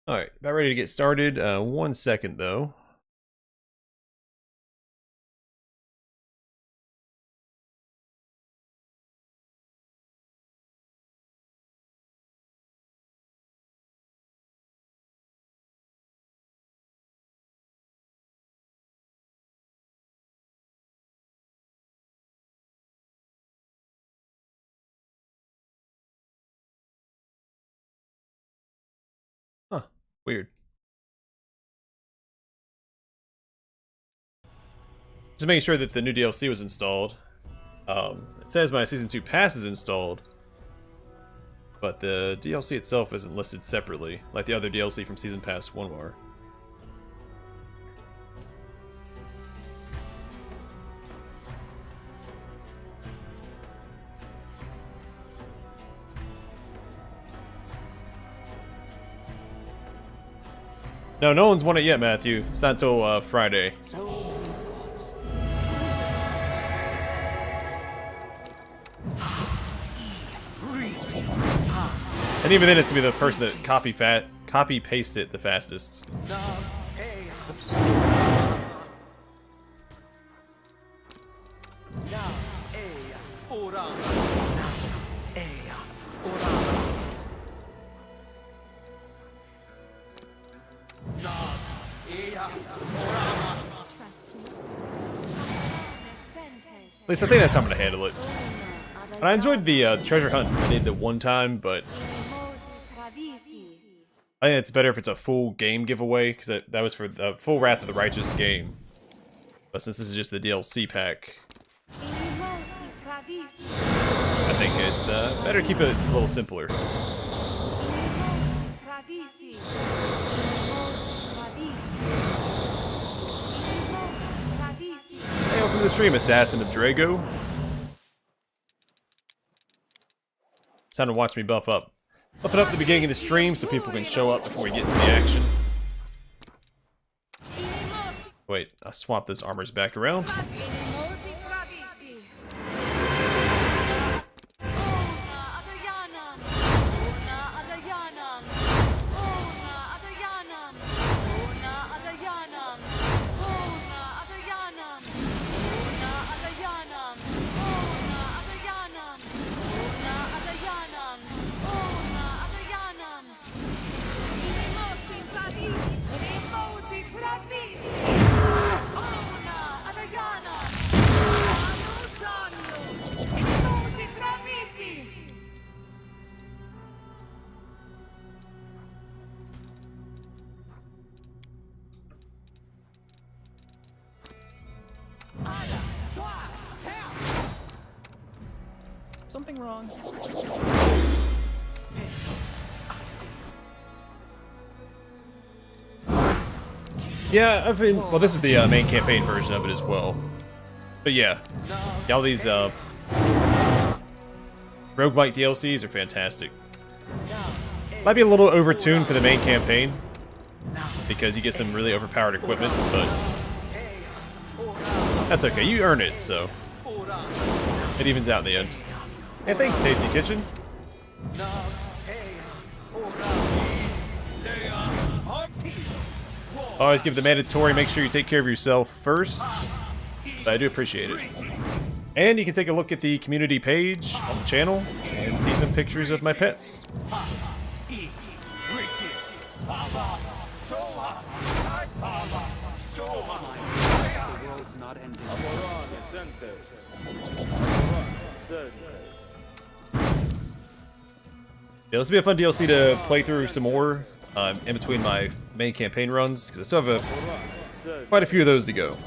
Alright, about ready to get started. 1 second though. Huh, weird. Just making sure that the new DLC was installed. It says my Season 2 Pass is installed, but the DLC itself isn't listed separately, like the other DLC from Season Pass 1 were. No one's won it yet, Matthew. It's not until Friday. And even then, it's gonna be the person that copy pastes it the fastest. Oops. At least I think that's how I'm gonna handle it. And I enjoyed the treasure hunt I did the one time, but I think it's better if it's a full game giveaway, because that was for the full Wrath of the Righteous game. But since this is just the DLC pack, I think it's better to keep it a little simpler. Hey, welcome to the stream, Assassin of Drago. It's time to watch me buff up. Buff it up at the beginning of the stream so people can show up before we get into the action. Wait, I'll swap those armors back around. Something wrong. Yeah, I've been. Well, this is the main campaign version of it as well. But yeah, all these roguelike DLCs are fantastic. Might be a little overtuned for the main campaign because you get some really overpowered equipment, but that's okay. You earn it, so it evens out in the end. Hey, thanks, Tasty Kitchen. Always give the mandatory, make sure you take care of yourself first. But I do appreciate it. And you can take a look at the community page on the channel and see some pictures of my pets. Yeah, this will be a fun DLC to play through some more in between my main campaign runs, because I still have quite a few of those to go.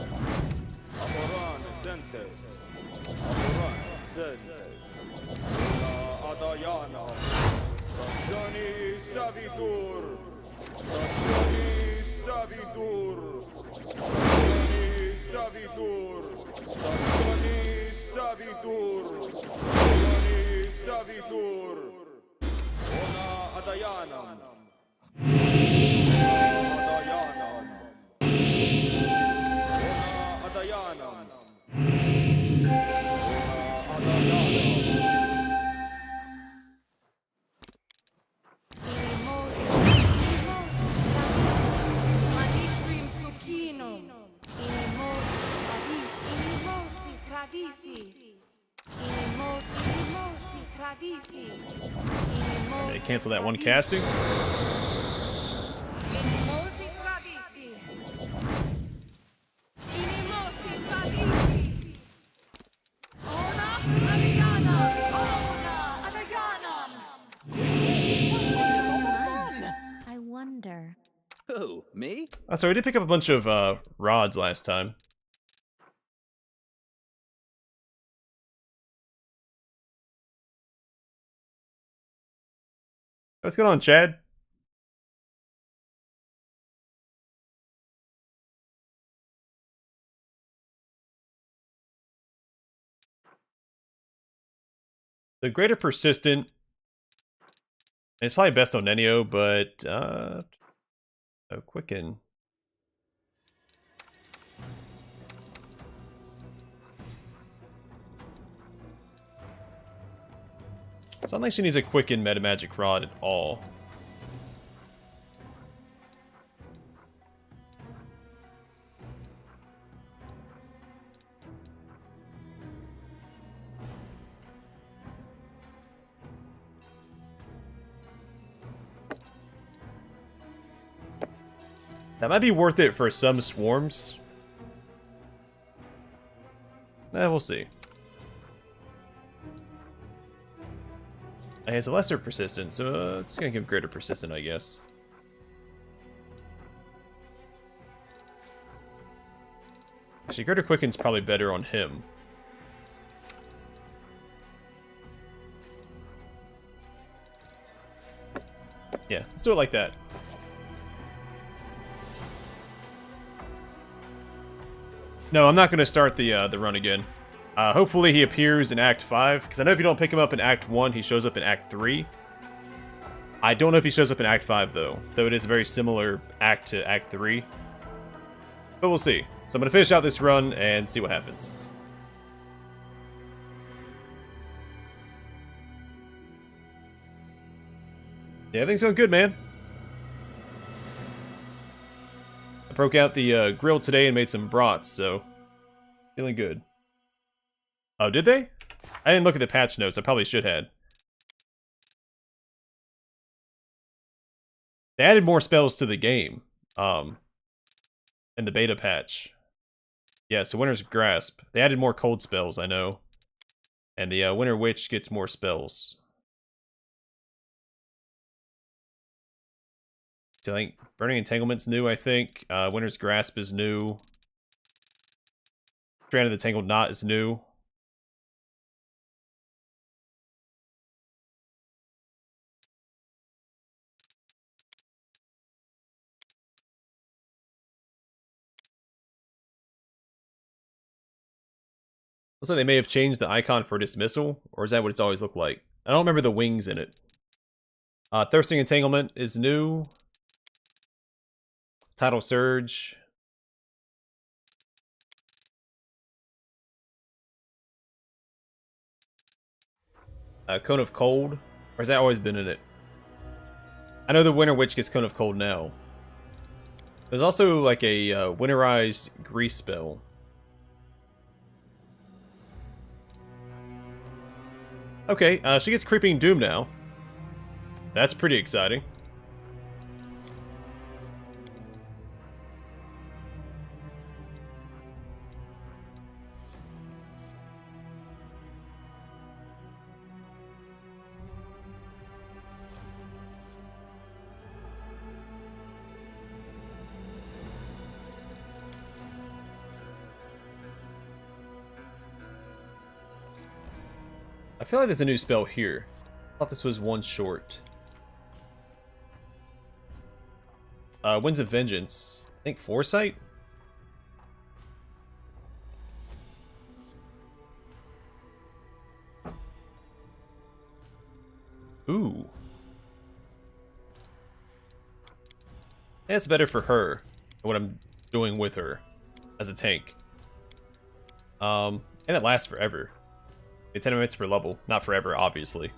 I'm gonna cancel that one casting. I wonder. Who, me? Oh, so we did pick up a bunch of rods last time. What's going on, Chad? The greater persistent. It's probably best on Nenio, but quicken. It's not like she needs a quicken meta magic rod at all. That might be worth it for some swarms. We'll see. It has a lesser persistent, so it's gonna give greater persistent, I guess. Actually, greater quicken's probably better on him. Yeah, let's do it like that. No, I'm not going to start the run again. Hopefully he appears in Act 5, because I know if you don't pick him up in Act 1, he shows up in Act 3. I don't know if he shows up in Act 5, though it is a very similar act to Act 3. But we'll see. So I'm going to finish out this run and see what happens. Yeah, everything's going good, man. I broke out the grill today and made some brats, so feeling good. Oh, did they? I didn't look at the patch notes. I probably should have. They added more spells to the game, in the beta patch. Yeah, so Winter's Grasp. They added more cold spells, I know. And the Winter Witch gets more spells. So I think Burning Entanglement's new, I think. Winter's Grasp is new. Strand of the Tangled Knot is new. Looks like they may have changed the icon for dismissal, or is that what it's always looked like? I don't remember the wings in it. Thirsting Entanglement is new. Tidal Surge. Cone of Cold. Or has that always been in it? I know the Winter Witch gets Cone of Cold now. There's also like a winterized grease spell. Okay, she gets Creeping Doom now. That's pretty exciting. I feel like there's a new spell here. I thought this was one short. Winds of Vengeance. I think Foresight? Ooh. That's better for her, what I'm doing with her as a tank. And it lasts forever. 10 minutes per level. Not forever, obviously.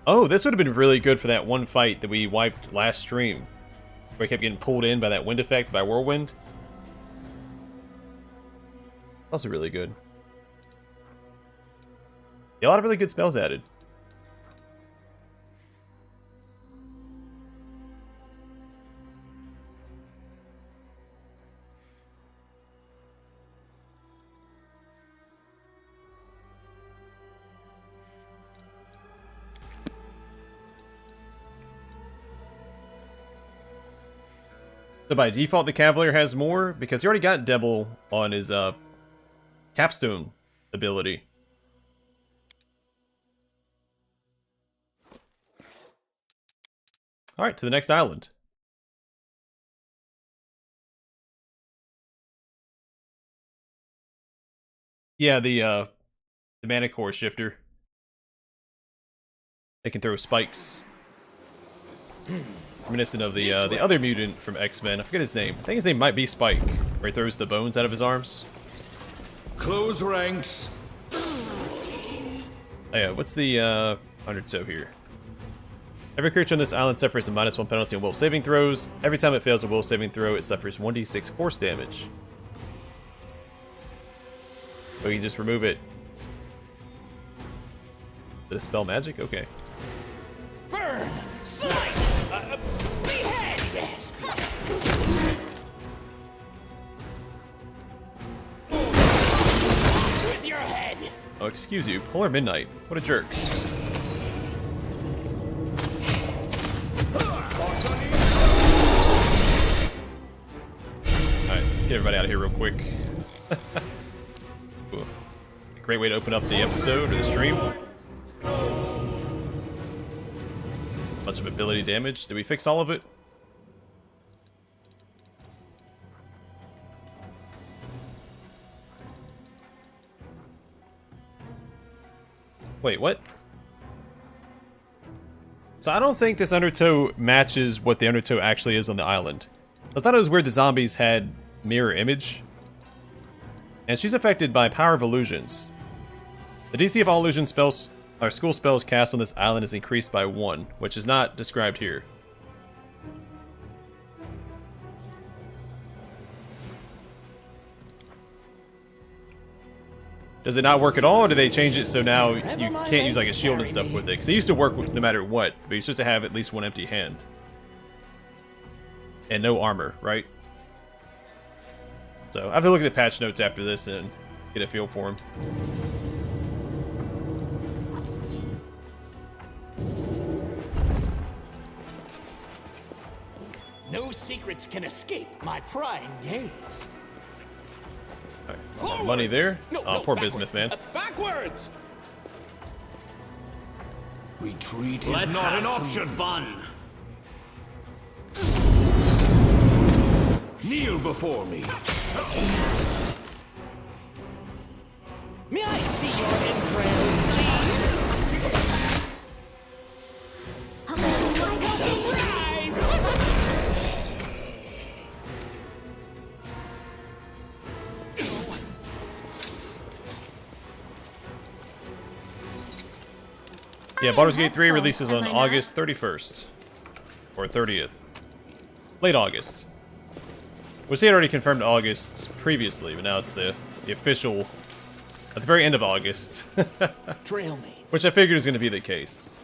Oh, this would have been really good for that one fight that we wiped last stream. Where he kept getting pulled in by that wind effect, by whirlwind. Also really good. Yeah, a lot of really good spells added. So by default, the Cavalier has more, because he already got Devil on his Capstone ability. Alright, to the next island. Yeah, the Mana Core shifter. They can throw spikes. Reminiscent of the other mutant from X-Men. I forget his name. I think his name might be Spike, where he throws the bones out of his arms. Close ranks. Oh yeah, what's the undertow here? Every creature on this island suffers a -1 penalty on will saving throws. Every time it fails a will saving throw, it suffers 1d6 force damage. So you can just remove it. Did it spell magic? Okay. Burn! Slice! Behead! Yes! With your head! Oh, excuse you. Polar Midnight. What a jerk. Alright, let's get everybody out of here real quick. Ooh. A great way to open up the episode or the stream. Bunch of ability damage. Did we fix all of it? Wait, what? So I don't think this undertow matches what the undertow actually is on the island. I thought it was weird the zombies had mirror image. And she's affected by power of illusions. The DC of all illusion spells or school spells cast on this island is increased by 1, which is not described here. Does it not work at all, or do they change it so now you can't use like a shield and stuff with it? Because it used to work no matter what, but you're supposed to have at least one empty hand. And no armor, right? So I have to look at the patch notes after this and get a feel for them. No secrets can escape my prying gaze. Alright, money there. No, Oh, no, poor backwards. Bismuth, man. Backwards! Retreat is Let's not have an option. some fun. Kneel before me. May I see your entrails, please? Surprise! Yeah, Baldur's Gate 3 releases on August 31st. Or 30th. Late August. Which they had already confirmed August previously, but now it's the official at the very end of August. Trail me. Which I figured was going to be the case.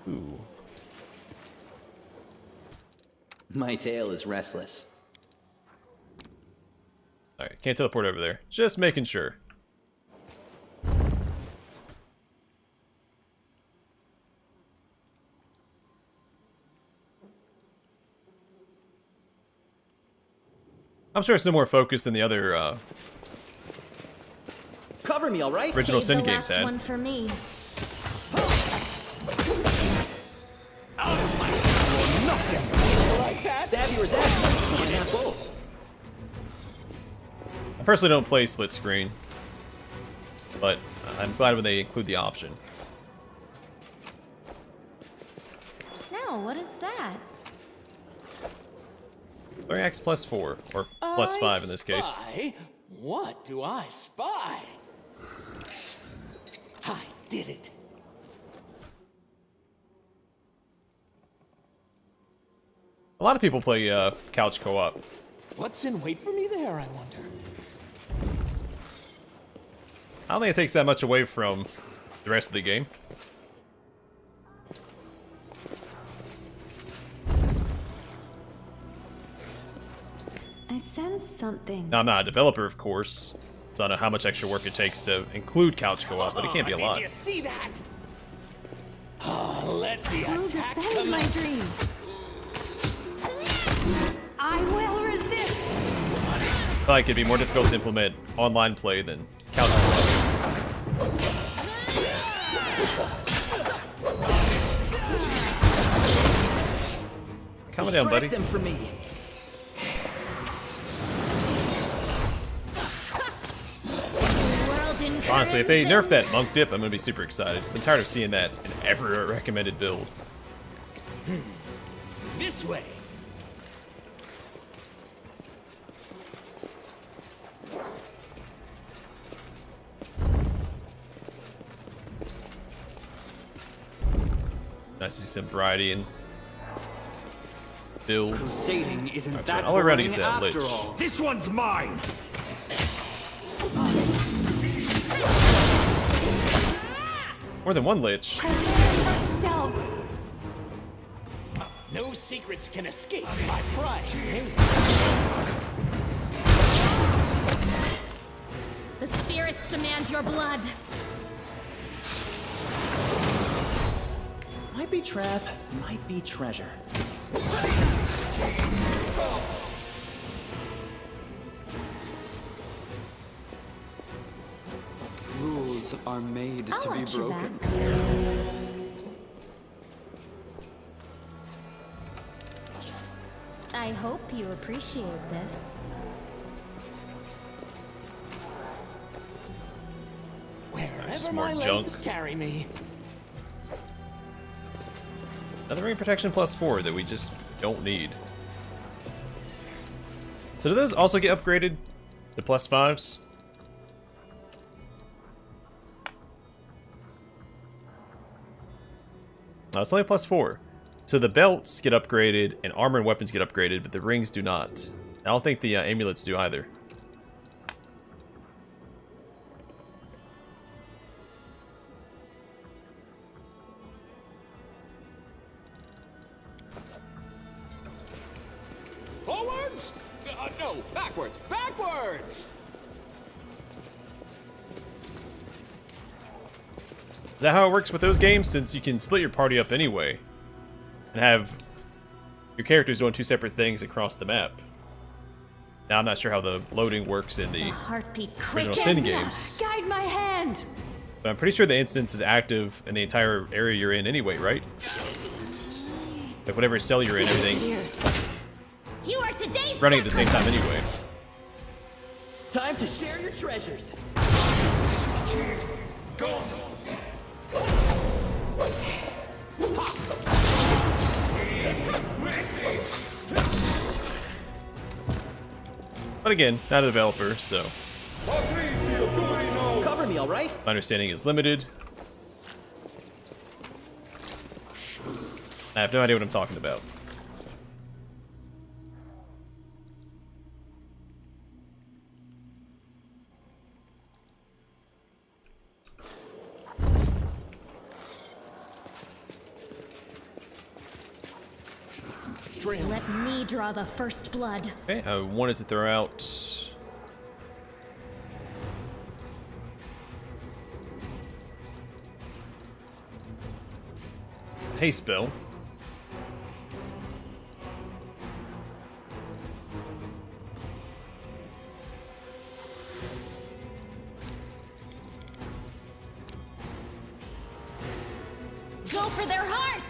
Ooh. My tail is restless. Alright, can't teleport over there. Just making sure. I'm sure it's no more focused than the other Cover me, all right? original Save Sin the games last had. one for me. Stab you or zap you. Can't have both. I personally don't play split screen, but I'm glad when they include the option. No, what is that? X plus 4, or plus 5 in this case. Spy? What do I spy? I did it. A lot of people play couch co-op. What's in wait for me there, I wonder? I don't think it takes that much away from the rest of the game. I sense something. Now, I'm not a developer, of course, so I don't know how much extra work it takes to include couch co-op, but it can't be a lot. Did you see that? Let the Who attack defends come my in. dream? I will resist. I feel like it'd be more difficult to implement online play than couch co-op. Calm down, buddy. Distract them for me. World in Honestly, if they crimson. nerf that monk dip, I'm gonna be super excited. 'Cause I'm tired of seeing that in every recommended build. This way. Nice to see some variety in builds. Dating isn't Alright, that all around boring against that after lich. all. This one's mine! More than one lich. Self. No secrets can escape my pride. The spirits demand your blood. Might be trap, might be treasure. Rules are made I'll to be watch your broken. back. I hope you appreciate this. Wherever more my junk. legs carry me. Another ring protection +4 that we just don't need. So do those also get upgraded to +5s? No, it's only +4. So the belts get upgraded and armor and weapons get upgraded, but the rings do not. I don't think the amulets do either. Forwards? No, backwards. Backwards! Is that how it works with those games? Since you can split your party up anyway and have your characters doing two separate things across the map. Now, I'm not sure how the loading works in the Heartbeat original quick. Sin games, Guide my hand. but I'm pretty sure the instance is active in the entire area you're in anyway, right? Like whatever cell you're in, everything's You are today's running at the same time anyway. Time to share your treasures. But again, not a developer, so Cover me, all right? my understanding is limited. I have no idea what I'm talking about. Let me draw the first blood. Okay, I wanted to throw out... haste spell. Go for their hearts!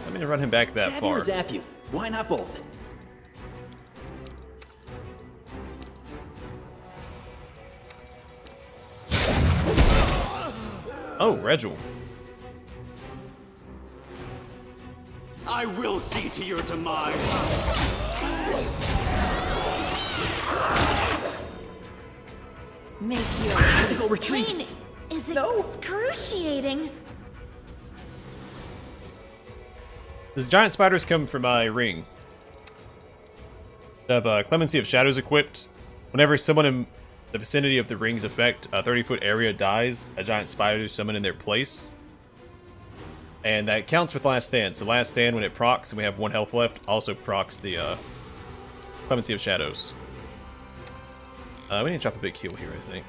I'm gonna run him back that Stab you far. or zap you? Why not both? Oh, Regil. I will see to your demise. Make your Tactical retreat. pain is No. excruciating. These giant spiders come from my ring. I have Clemency of Shadows equipped. Whenever someone in the vicinity of the ring's effect, a 30-foot area dies, a giant spider is summoned in their place. And that counts with Last Stand. So Last Stand, when it procs and we have 1 health left, also procs the Clemency of Shadows. We need to drop a big heal here, I think.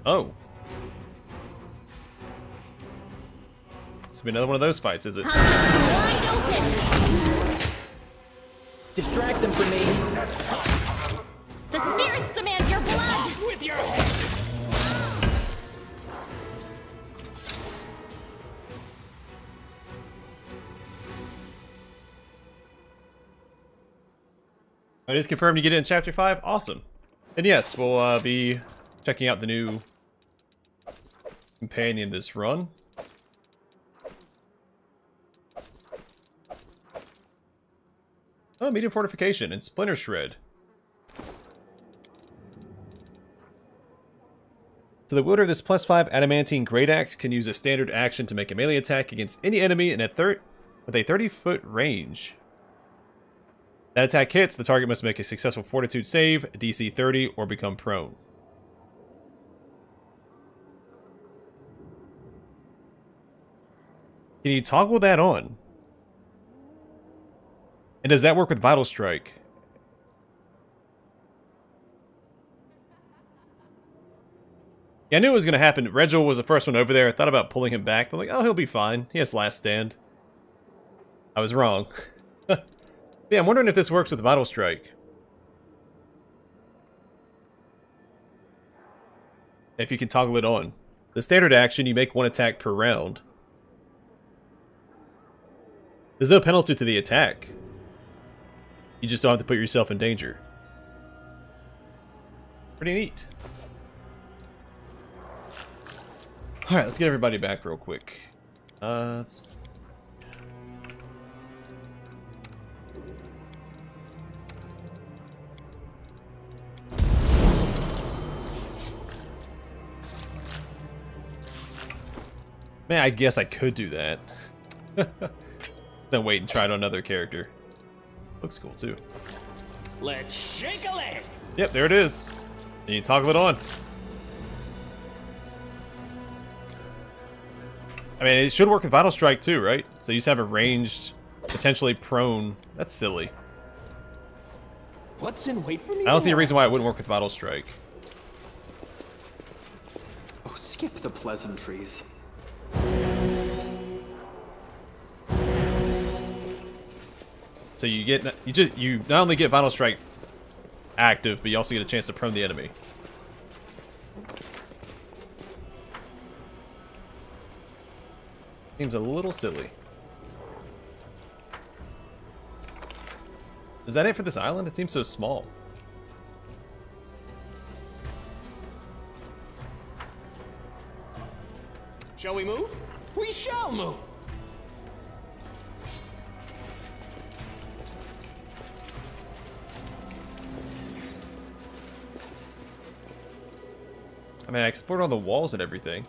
Oh. This will be another one of those fights, is it? Wide open. Distract them from me. The spirits demand your blood. With your head! It is confirmed you get it in Chapter 5? Awesome. And yes, we'll be checking out the new companion this run. Oh, medium fortification and splinter shred. So the wielder of this +5 adamantine great axe can use a standard action to make a melee attack against any enemy in with a 30-foot range. That attack hits, the target must make a successful fortitude save, DC 30, or become prone. Can you toggle that on? And does that work with Vital Strike? Yeah, I knew it was going to happen. Regil was the first one over there. I thought about pulling him back, but I'm like, oh, he'll be fine. He has Last Stand. I was wrong. Yeah, I'm wondering if this works with Vital Strike. If you can toggle it on. The standard action, you make 1 attack per round. There's no penalty to the attack. You just don't have to put yourself in danger. Pretty neat. Alright, let's get everybody back real quick. Let's... Man, I guess I could do that. Then wait and try it on another character. Looks cool too. Let's shake a leg! Yep, there it is. And you toggle it on. I mean, it should work with Vital Strike too, right? So you just have a ranged, potentially prone. That's silly. What's in wait for me? I don't see a reason why it wouldn't work with Vital Strike. Oh, skip the pleasantries. So you not only get Vital Strike active, but you also get a chance to prone the enemy. Seems a little silly. Is that it for this island? It seems so small. Shall we move? We shall move! I mean, I explored all the walls and everything.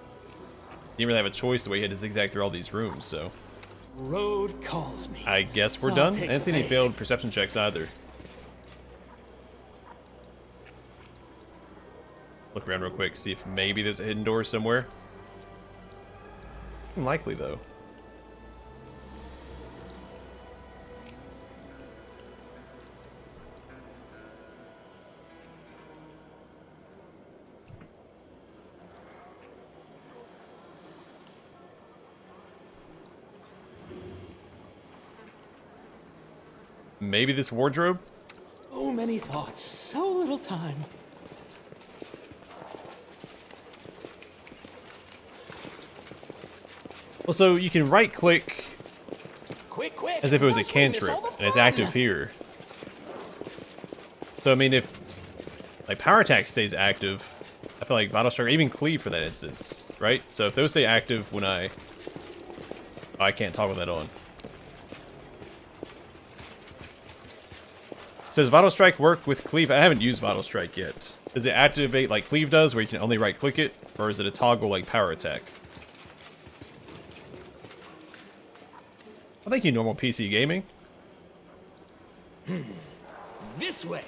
Didn't really have a choice the way he had to zigzag through all these rooms, so... Road calls me. I guess we're I'll done. I take didn't see the any bait. failed perception checks either. Look around real quick, see if maybe there's a hidden door somewhere. Unlikely, though. Maybe this wardrobe? Oh, many thoughts, so little time. Well, so you can right-click Quick, quick! as if it was a Must we miss cantrip, all the and it's fun? active here. So, I mean, if, like, power attack stays active, I feel like Vital Strike, or even Cleave for that instance, right? So if those stay active when I... Oh, I can't toggle that on. So does Vital Strike work with Cleave? I haven't used Vital Strike yet. Does it activate like Cleave does, where you can only right-click it? Or is it a toggle like Power Attack? Well, thank you, normal PC gaming. This way.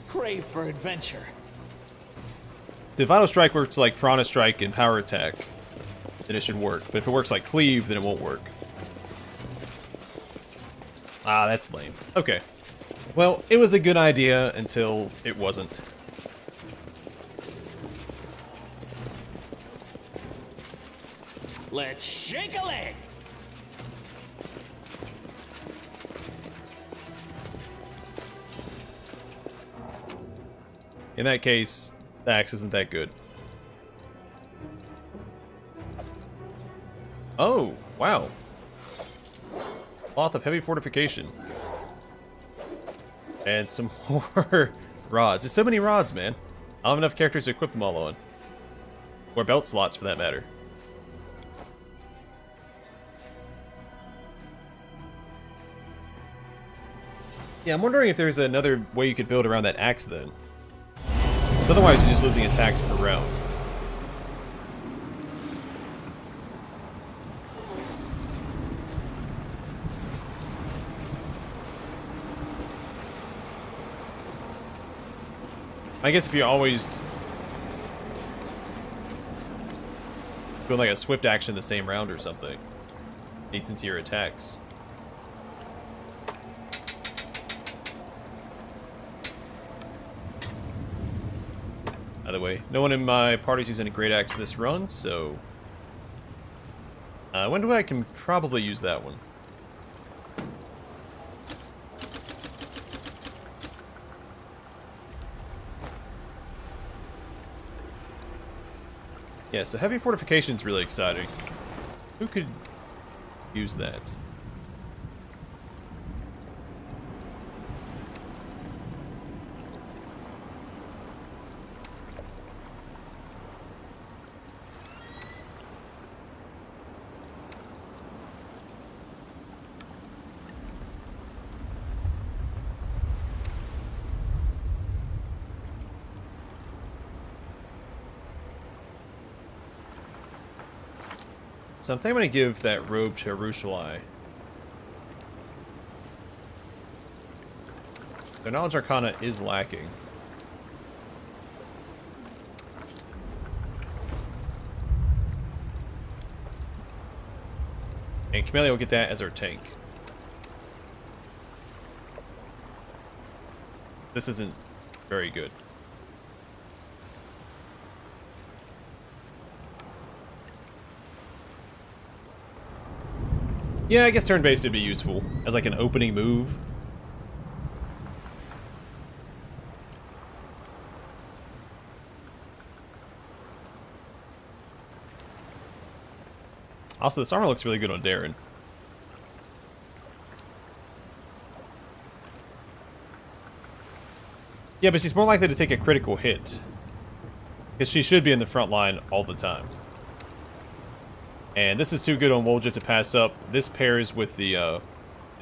Crave for adventure. If Vital Strike works like Piranha Strike and Power Attack, then it should work. But if it works like Cleave, then it won't work. Ah, that's lame. Okay. Well, it was a good idea until it wasn't. Let's shake a leg. In that case, the axe isn't that good. Oh, wow. Cloth of heavy fortification. And some more rods. There's so many rods, man. I don't have enough characters to equip them all on. Or belt slots, for that matter. Yeah, I'm wondering if there's another way you could build around that axe then. Otherwise, you're just losing attacks per round. I guess if you're always doing like a swift action the same round or something, eats into your attacks. By the way, no one in my party's using a great axe this run, so when do I can probably use that one? Yeah, so heavy fortification's really exciting. Who could use that? So I think I'm going to give that robe to Arushalai. Their Knowledge Arcana is lacking. And Camellia will get that as our tank. This isn't very good. Yeah, I guess turn-based would be useful as like an opening move. Also, this armor looks really good on Darren. Yeah, but she's more likely to take a critical hit. Because she should be in the front line all the time. And this is too good on Woljip to pass up. This pairs with the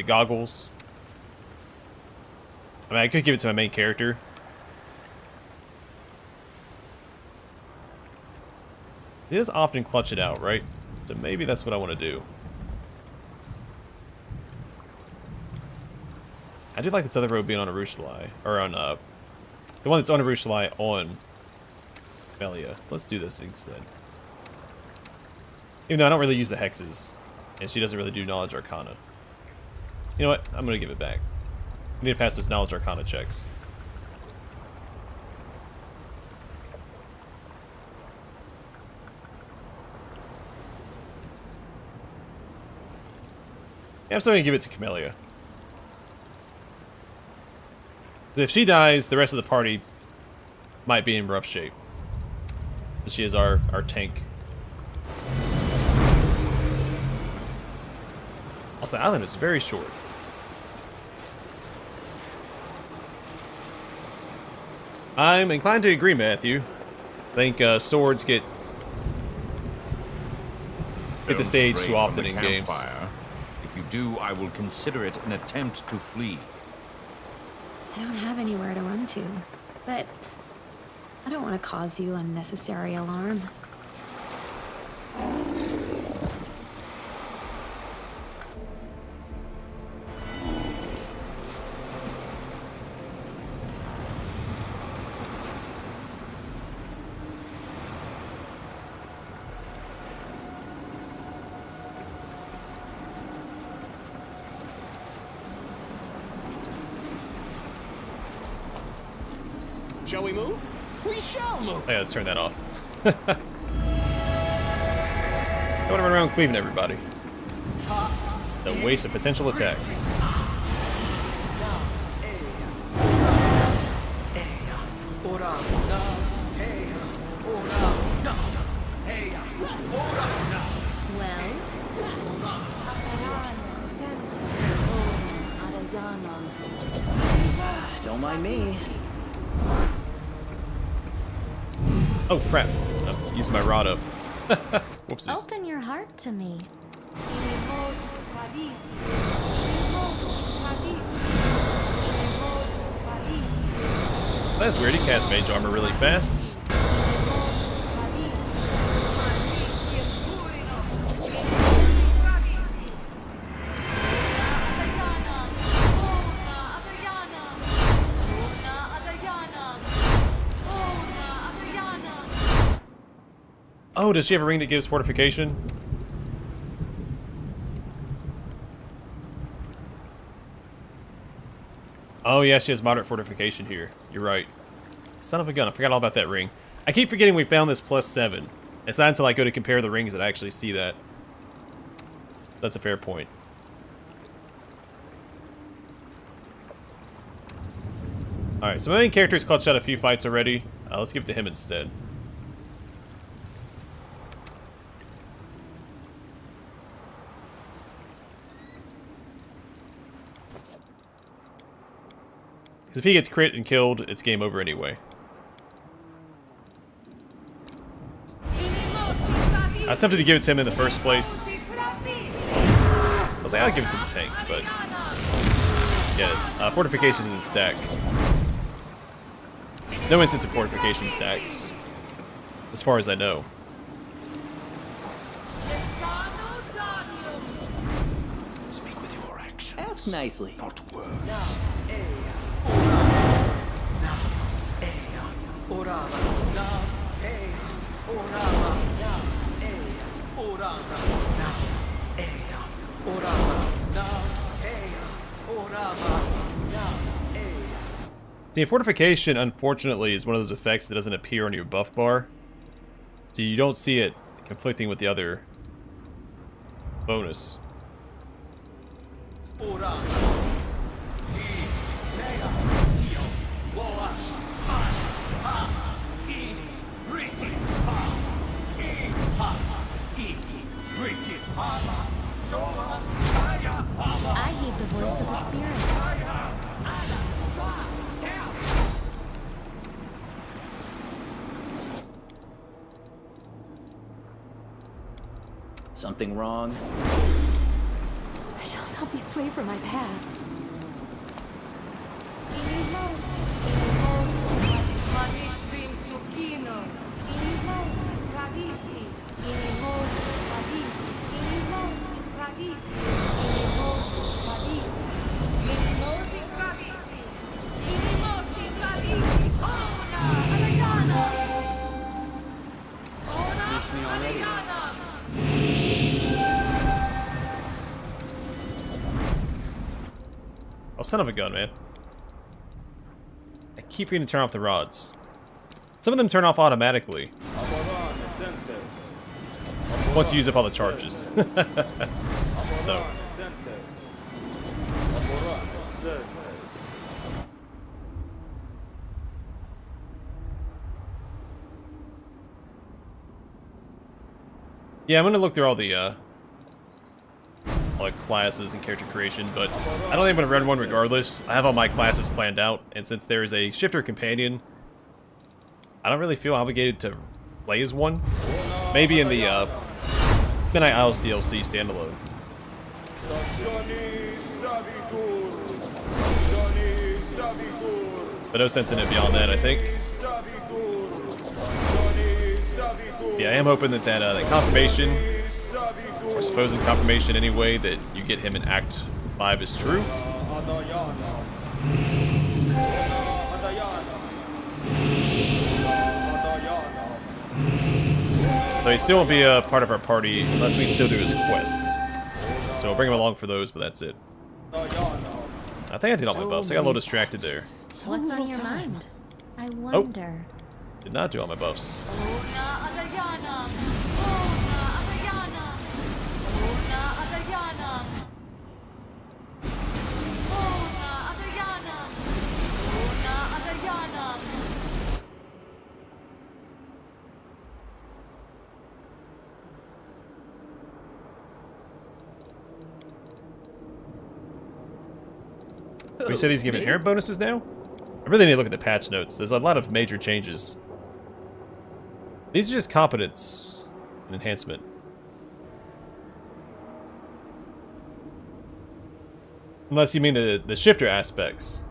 goggles. I mean, I could give it to my main character. He does often clutch it out, right? So maybe that's what I want to do. I do like this other robe being on Arushalai. Or on, the one that's on Arushalai on Melia. Let's do this instead. Even though I don't really use the hexes. And she doesn't really do Knowledge Arcana. You know what? I'm going to give it back. I need to pass this Knowledge Arcana checks. Yeah, I'm still going to give it to Camellia. Because if she dies, the rest of the party might be in rough shape. She is our tank. Also, the island is very short. I'm inclined to agree, Matthew. I think swords get the Don't stage stray too from often the in games. campfire. If you do, I will consider it an attempt to flee. I don't have anywhere to run to, but I don't want to cause you unnecessary alarm. Shall we move? We shall move. Oh, yeah, let's turn that off. Don't want to run around cleaving everybody. The waste of potential attacks. Don't mind me. Oh, crap. I'm using my rod up. Whoopsies. Open your heart to me. That's weird. He casts mage armor really fast. Oh, does she have a ring that gives fortification? Oh yeah, she has moderate fortification here. You're right. Son of a gun, I forgot all about that ring. I keep forgetting we found this +7. It's not until I go to compare the rings that I actually see that. That's a fair point. Alright, so my main character's clutched out a few fights already. Let's give it to him instead. Because if he gets crit and killed, it's game over anyway. I was tempted to give it to him in the first place. I was like, I'll give it to the tank, but... yeah, fortification doesn't stack. No instance of fortification stacks. As far as I know. Speak with your actions. Ask nicely. Not words. See, fortification, unfortunately, is one of those effects that doesn't appear on your buff bar. So you don't see it conflicting with the other bonus. I hate the voice of the spirit. Something wrong? I shall not be swayed from my path. Miss me already? Oh, son of a gun, man. I keep forgetting to turn off the rods. Some of them turn off automatically. Once you use up all the charges. So. Yeah, I'm gonna look through all the like classes and character creation, but I don't think I'm going to run one regardless. I have all my classes planned out, and since there is a shifter companion, I don't really feel obligated to play as one. Maybe in the Midnight Isles DLC standalone. But no sense in it beyond that, I think. Yeah, I am hoping that that confirmation, or supposed confirmation anyway, that you get him in Act 5 is true. So he still won't be a part of our party unless we can still do his quests. So we'll bring him along for those, but that's it. I think I did all my buffs. I got a little distracted there. What's on your mind? I wonder. Did not do all my buffs. We say these give inherent bonuses now? I really need to look at the patch notes. There's a lot of major changes. These are just competence and enhancement. Unless you mean the shifter aspects.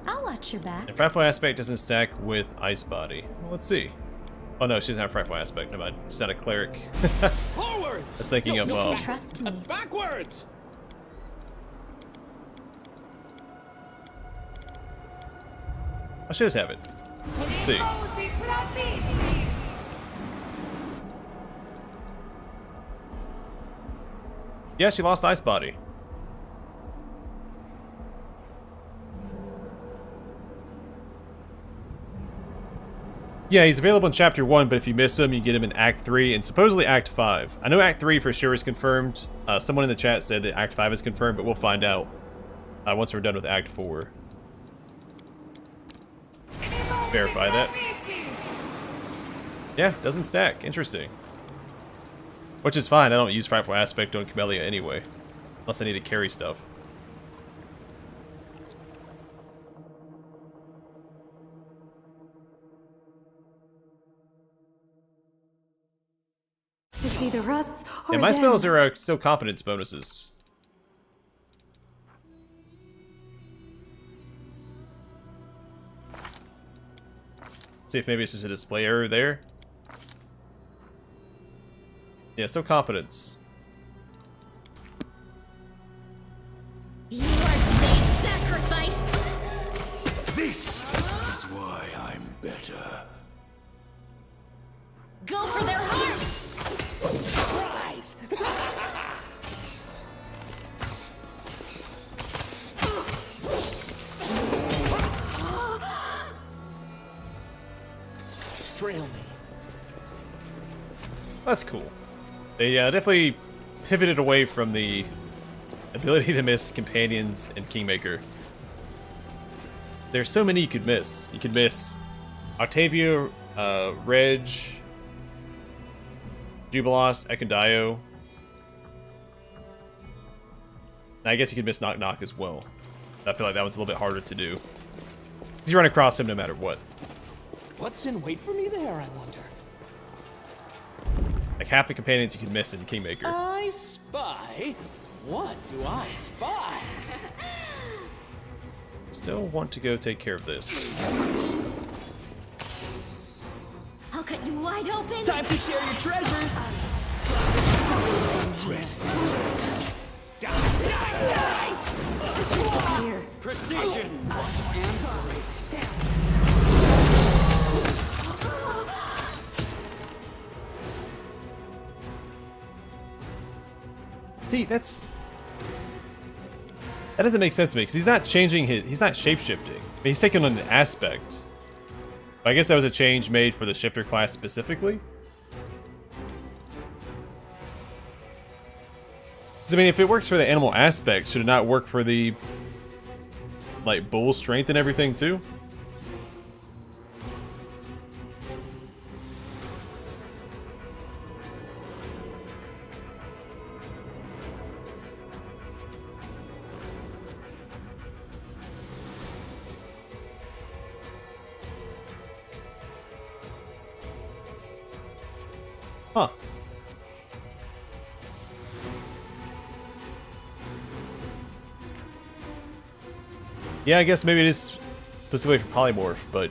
I'll watch your back. And Frightful Aspect doesn't stack with Ice Body. Well, let's see. Oh no, she doesn't have Frightful Aspect. Never mind. She's not a cleric. Forwards! I was thinking of Trust me. Backwards! I should just have it. Let's see. Yeah, she lost Ice Body. Yeah, he's available in Chapter 1, but if you miss him, you get him in Act 3 and supposedly Act 5. I know Act 3 for sure is confirmed. Someone in the chat said that Act 5 is confirmed, but we'll find out once we're done with Act 4. Verify that. Yeah, doesn't stack. Interesting. Which is fine. I don't use Frightful Aspect on Camellia anyway. Unless I need to carry stuff. It's either us or And my them. spells are still competence bonuses. See if maybe it's just a display error there. Yeah, still competence. You are today's sacrifice. This is why I'm better. Go for their hearts. Surprise! Trail me. That's cool. They definitely pivoted away from the ability to miss companions and Kingmaker. There's so many you could miss. You could miss Octavia, Reg, Jubilos, Ekondio. And I guess you could miss Knock Knock as well. I feel like that one's a little bit harder to do. Because you run across him no matter what. What's in wait for me there, I wonder? Like half the companions you can miss in Kingmaker. I spy. What do I spy? Still want to go take care of this. I'll cut you wide open. Time to share your treasures. Here. Precision. See, that doesn't make sense to me, because he's not changing he's not shape-shifting. I mean, he's taking on an aspect. But I guess that was a change made for the shifter class specifically. Because, I mean, if it works for the animal aspect, should it not work for the, like, bull strength and everything, too? Huh. Yeah, I guess maybe it is specifically for polymorph, but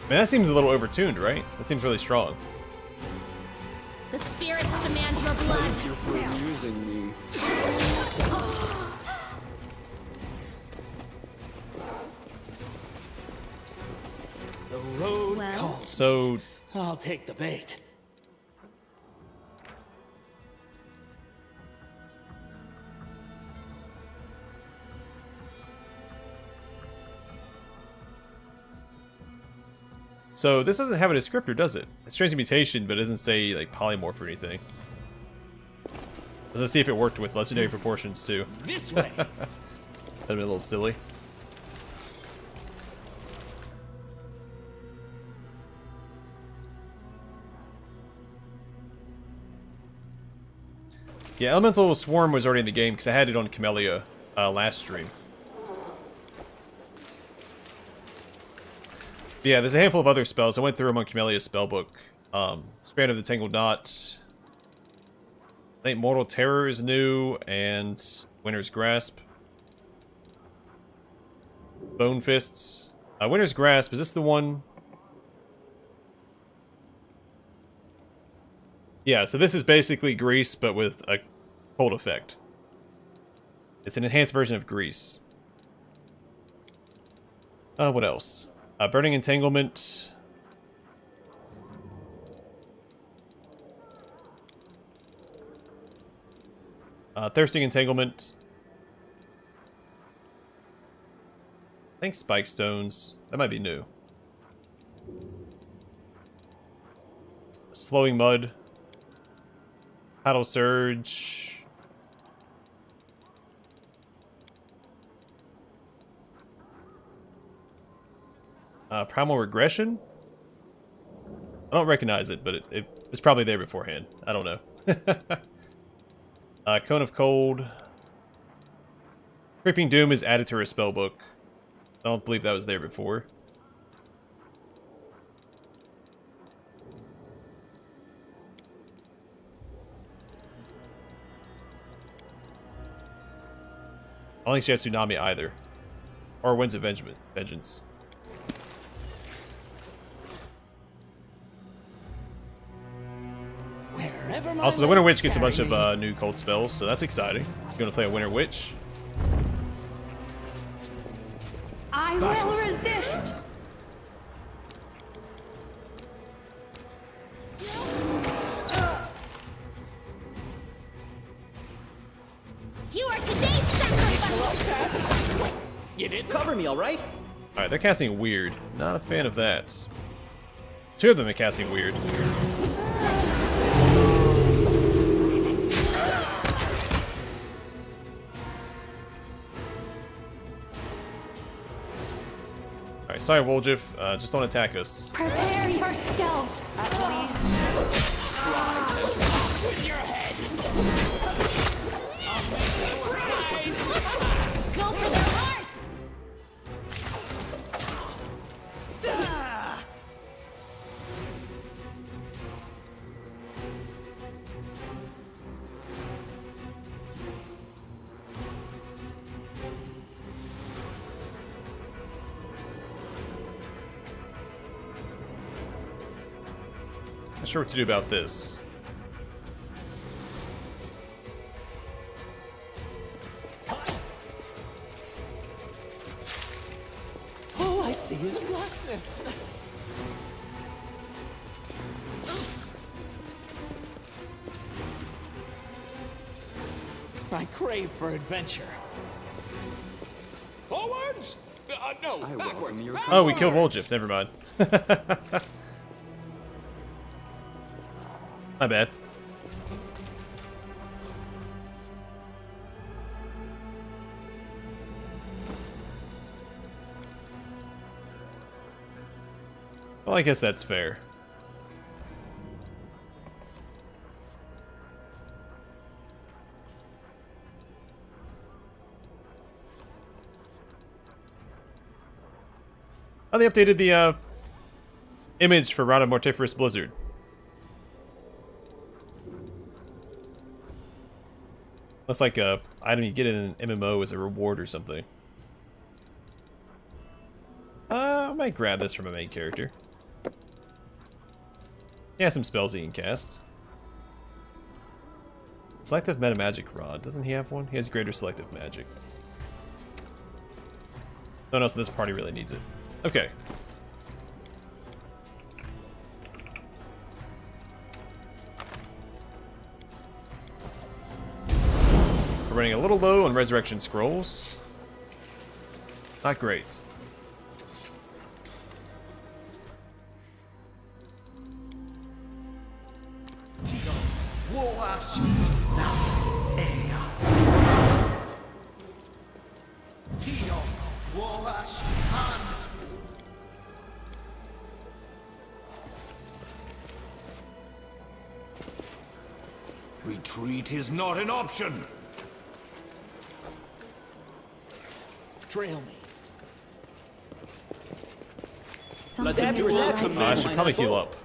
man, that seems a little overtuned, right? That seems really strong. The spirits demand your blood. Thank you for amusing me. The road Well? calls. So, I'll take the bait. so this doesn't have a descriptor, does it? It's transmutation, but it doesn't say like polymorph or anything. Let's see if it worked with legendary proportions too. This way. That'd be a little silly. Yeah, Elemental Swarm was already in the game because I had it on Camellia last stream. Yeah, there's a handful of other spells. I went through them on Camellia's spellbook. Strand of the Tangled Knot. I think Mortal Terror is new, and Winter's Grasp. Bone Fists. Winter's Grasp, is this the one? Yeah, so this is basically Grease, but with a cold effect. It's an enhanced version of Grease. What else? Burning Entanglement. Thirsting Entanglement. I think Spike Stones. That might be new. Slowing Mud. Paddle Surge. Primal Regression? I don't recognize it, but it was probably there beforehand. I don't know. Cone of Cold. Creeping Doom is added to her spellbook. I don't believe that was there before. I don't think she has Tsunami either. Or Winds of Vengeance. Wherever my Also, the Winter legs Witch gets a bunch carry of me. new cold spells, so that's exciting. You're going to play a Winter Witch. I will resist. You are today's sacrifice. You didn't? Cover me, all right? Alright, they're casting Weird. Not a fan of that. Two of them are casting Weird. Alright, sorry, Woljif. Just don't attack us. Prepare yourself. Go for their hearts. Not sure what to do about this. All I see is blackness. I crave for adventure. Forwards! No, I backwards. welcome your Oh, we killed Woljif. Never mind. My bad. Well, I guess that's fair. Oh, they updated the Image for Rod of Mortiferous Blizzard. That's like a item you get in an MMO as a reward or something. I might grab this from a main character. He has some spells he can cast. Selective Meta Magic Rod. Doesn't he have one? He has greater selective magic. No one else in this party really needs it. Okay. We're running a little low on Resurrection Scrolls. Not great. Retreat is not an option. Trail me. Something that is do not it. right. I should probably heal up.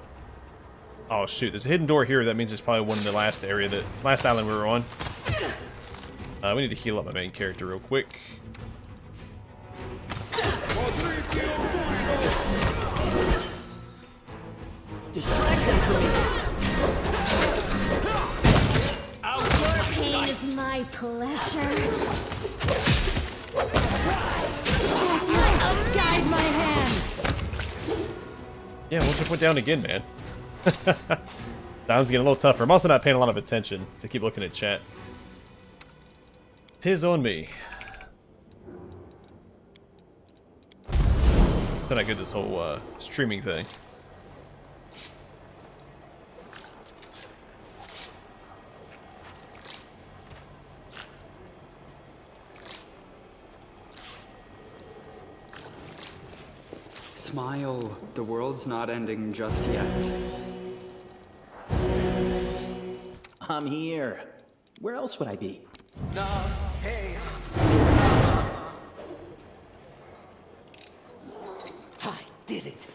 Oh shoot, there's a hidden door here. That means there's probably one in the last area, that last island we were on. We need to heal up my main character real quick. Distract them for me. Your pain is my pleasure. Guide my hand. Yeah, we'll just went down again, man. Sounds getting a little tougher. I'm also not paying a lot of attention, so I keep looking at chat. Tis on me. It's not good, this whole streaming thing. Smile, the world's not ending just yet. I'm here. Where else would I be? I did it.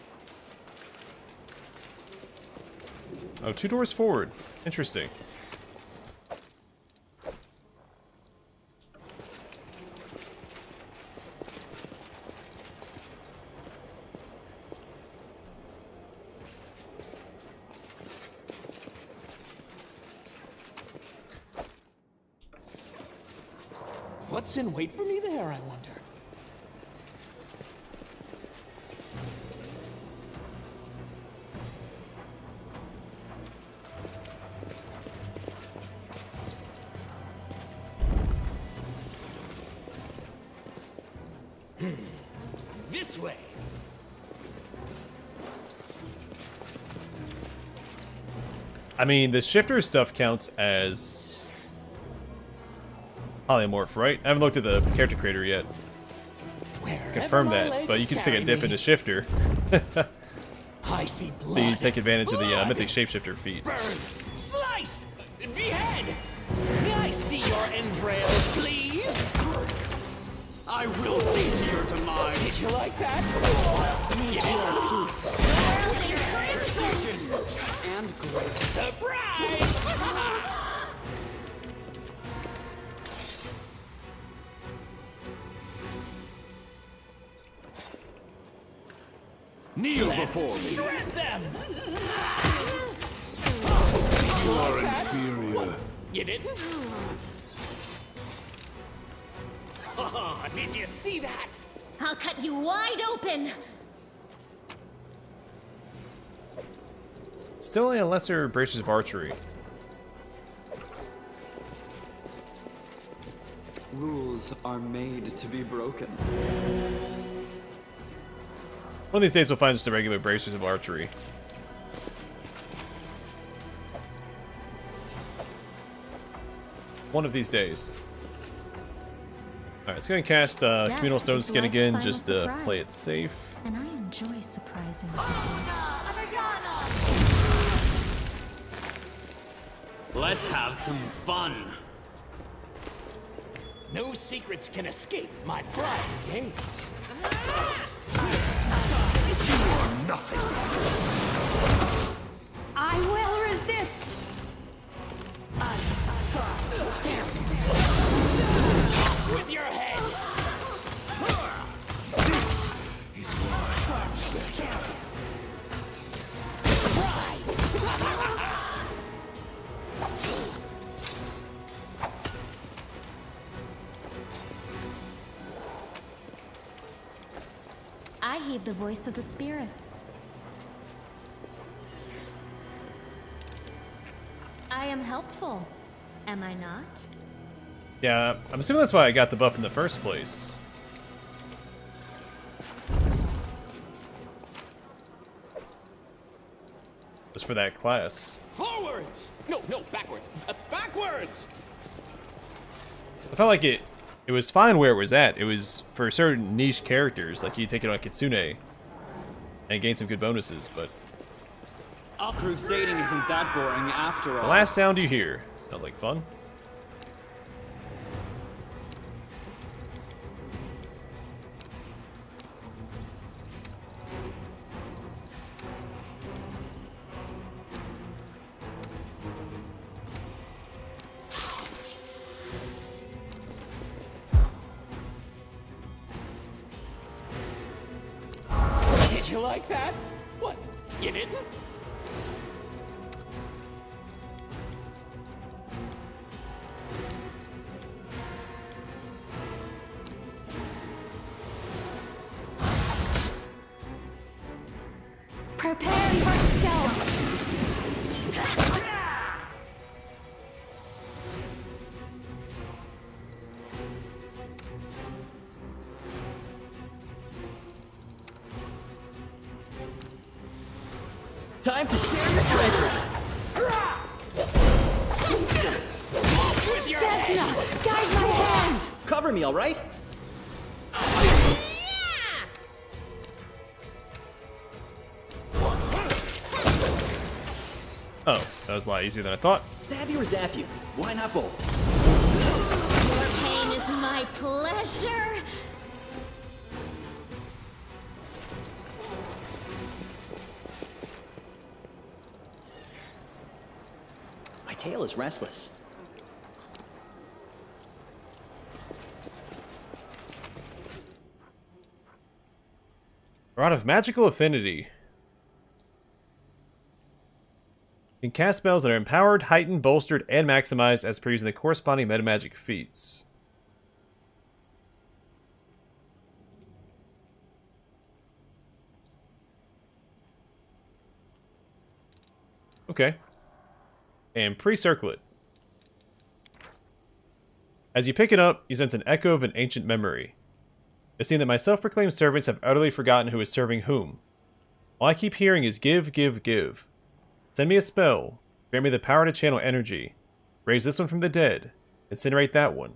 Oh, 2 doors forward. Interesting. What's in wait for me there, I wonder? This way. I mean, the shifter stuff counts as polymorph, right? I haven't looked at the character creator yet. Wherever Confirm my that, legs but you can stick a carry dip me. into shifter. I see blood. So you take advantage of the Blood. Mythic Shapeshifter feat. Burn, slice, behead. May I see your entrails, please? I will see to your demise. Did you like that? And great. Surprise! Kneel before me. Shred them! You are inferior. You didn't? Oh, did you see that? I'll cut you wide open. Still only a lesser Bracers of Archery. Rules are made to be broken. One of these days we'll find just the regular Bracers of Archery. One of these days. Alright, it's gonna cast Communal Death Stone is Skin life's again, final just to surprise. play it safe. And I enjoy surprising Let's have some fun. No secrets can escape my prying gaze. Nothing. heed the voice of the spirits. I am helpful, am I not? Yeah, I'm assuming that's why I got the buff in the first place. Just for that class. Forwards! No, backwards. Backwards! I felt like it was fine where it was at. It was for certain niche characters, like you take it on Kitsune and gain some good bonuses, but Crusading isn't that boring after all. the last sound you hear sounds like fun. Did you like that? What? You didn't? Prepare yourself! Time to share your treasures. With your Desna, guide my hand! Cover me, all right? Oh, that was a lot easier than I thought. Stab you or zap you? Why not both? Your pain is my pleasure. My tail is restless. Rod of Magical Affinity. You can cast spells that are empowered, heightened, bolstered, and maximized as per using the corresponding metamagic feats. Okay. And pre-circle it. As you pick it up, you sense an echo of an ancient memory. It seems that my self-proclaimed servants have utterly forgotten who is serving whom. All I keep hearing is give, give, give. Send me a spell, grant me the power to channel energy, raise this one from the dead, incinerate that one.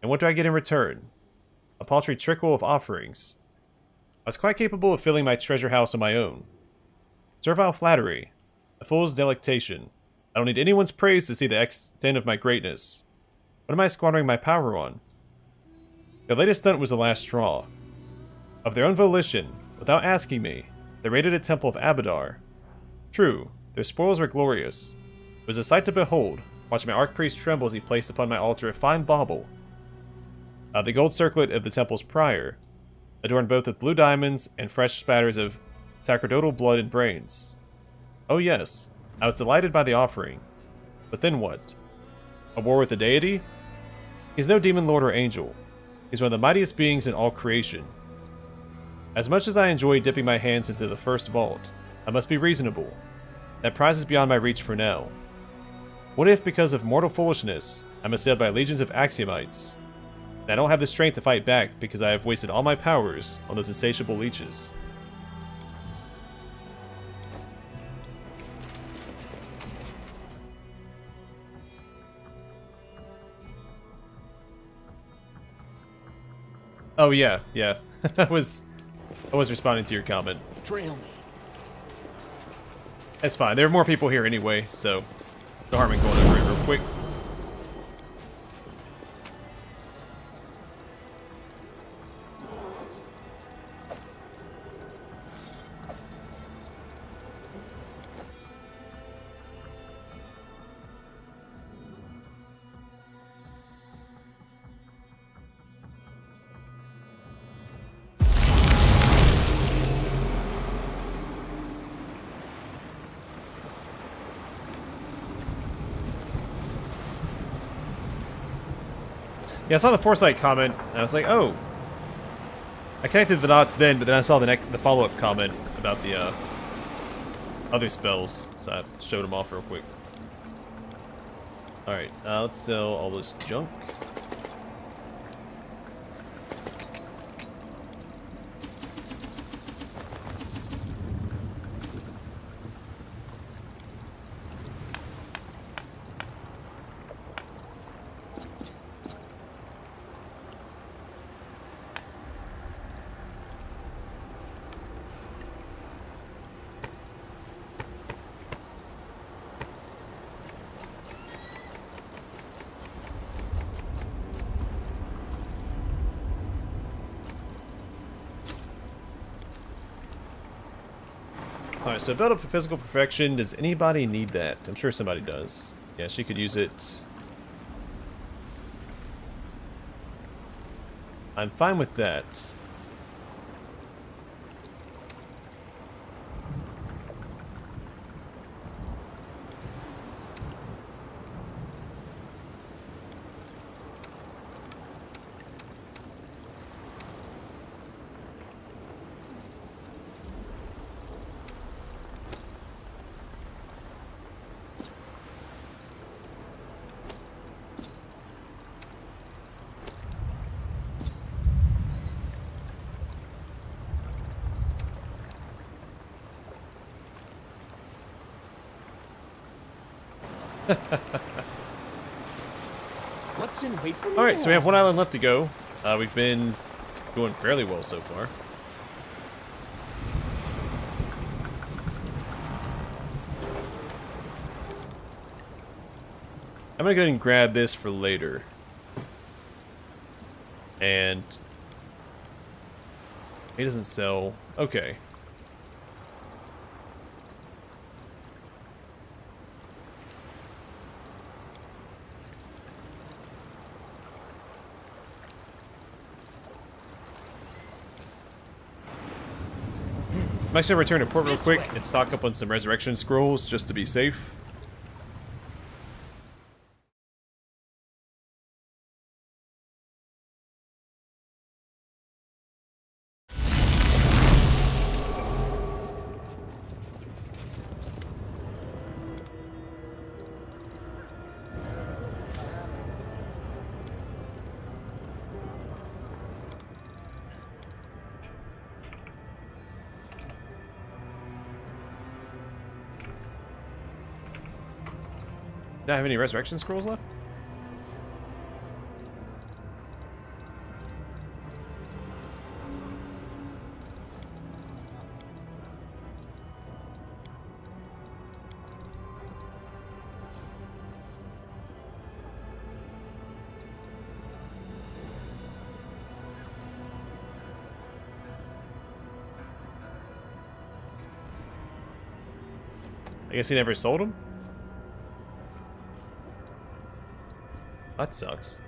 And what do I get in return? A paltry trickle of offerings. I was quite capable of filling my treasure house on my own. Servile flattery, a fool's delectation. I don't need anyone's praise to see the extent of my greatness. What am I squandering my power on? The latest stunt was the last straw. Of their own volition, without asking me, they raided a temple of Abadar. True, their spoils were glorious. It was a sight to behold, watching my archpriest tremble as he placed upon my altar a fine bauble. The gold circlet of the temple's prior, adorned both with blue diamonds and fresh spatters of sacerdotal blood and brains. Oh yes, I was delighted by the offering. But then what? A war with the deity? He's no demon lord or angel. He's one of the mightiest beings in all creation. As much as I enjoy dipping my hands into the first vault, I must be reasonable. That prize is beyond my reach for now. What if, because of mortal foolishness, I'm assailed by legions of axiomites, and I don't have the strength to fight back because I have wasted all my powers on those insatiable leeches? Oh yeah. I was responding to your comment. Trail me. That's fine. There are more people here anyway, so no harm in going over it real quick. Yeah, I saw the Foresight comment, and I was like, oh. I connected the dots then, but then I saw the follow-up comment about the other spells, so I showed them off real quick. Alright, let's sell all this junk. Alright, so belt of physical perfection, does anybody need that? I'm sure somebody does. Yeah, she could use it. I'm fine with that. What's in wait for me? Alright, so we have one island left to go. We've been doing fairly well so far. I'm gonna go ahead and grab this for later. And he doesn't sell. Okay. I'm actually gonna return to port real quick and stock up on some resurrection scrolls just to be safe. Do I have any resurrection scrolls left? I guess he never sold them? That sucks.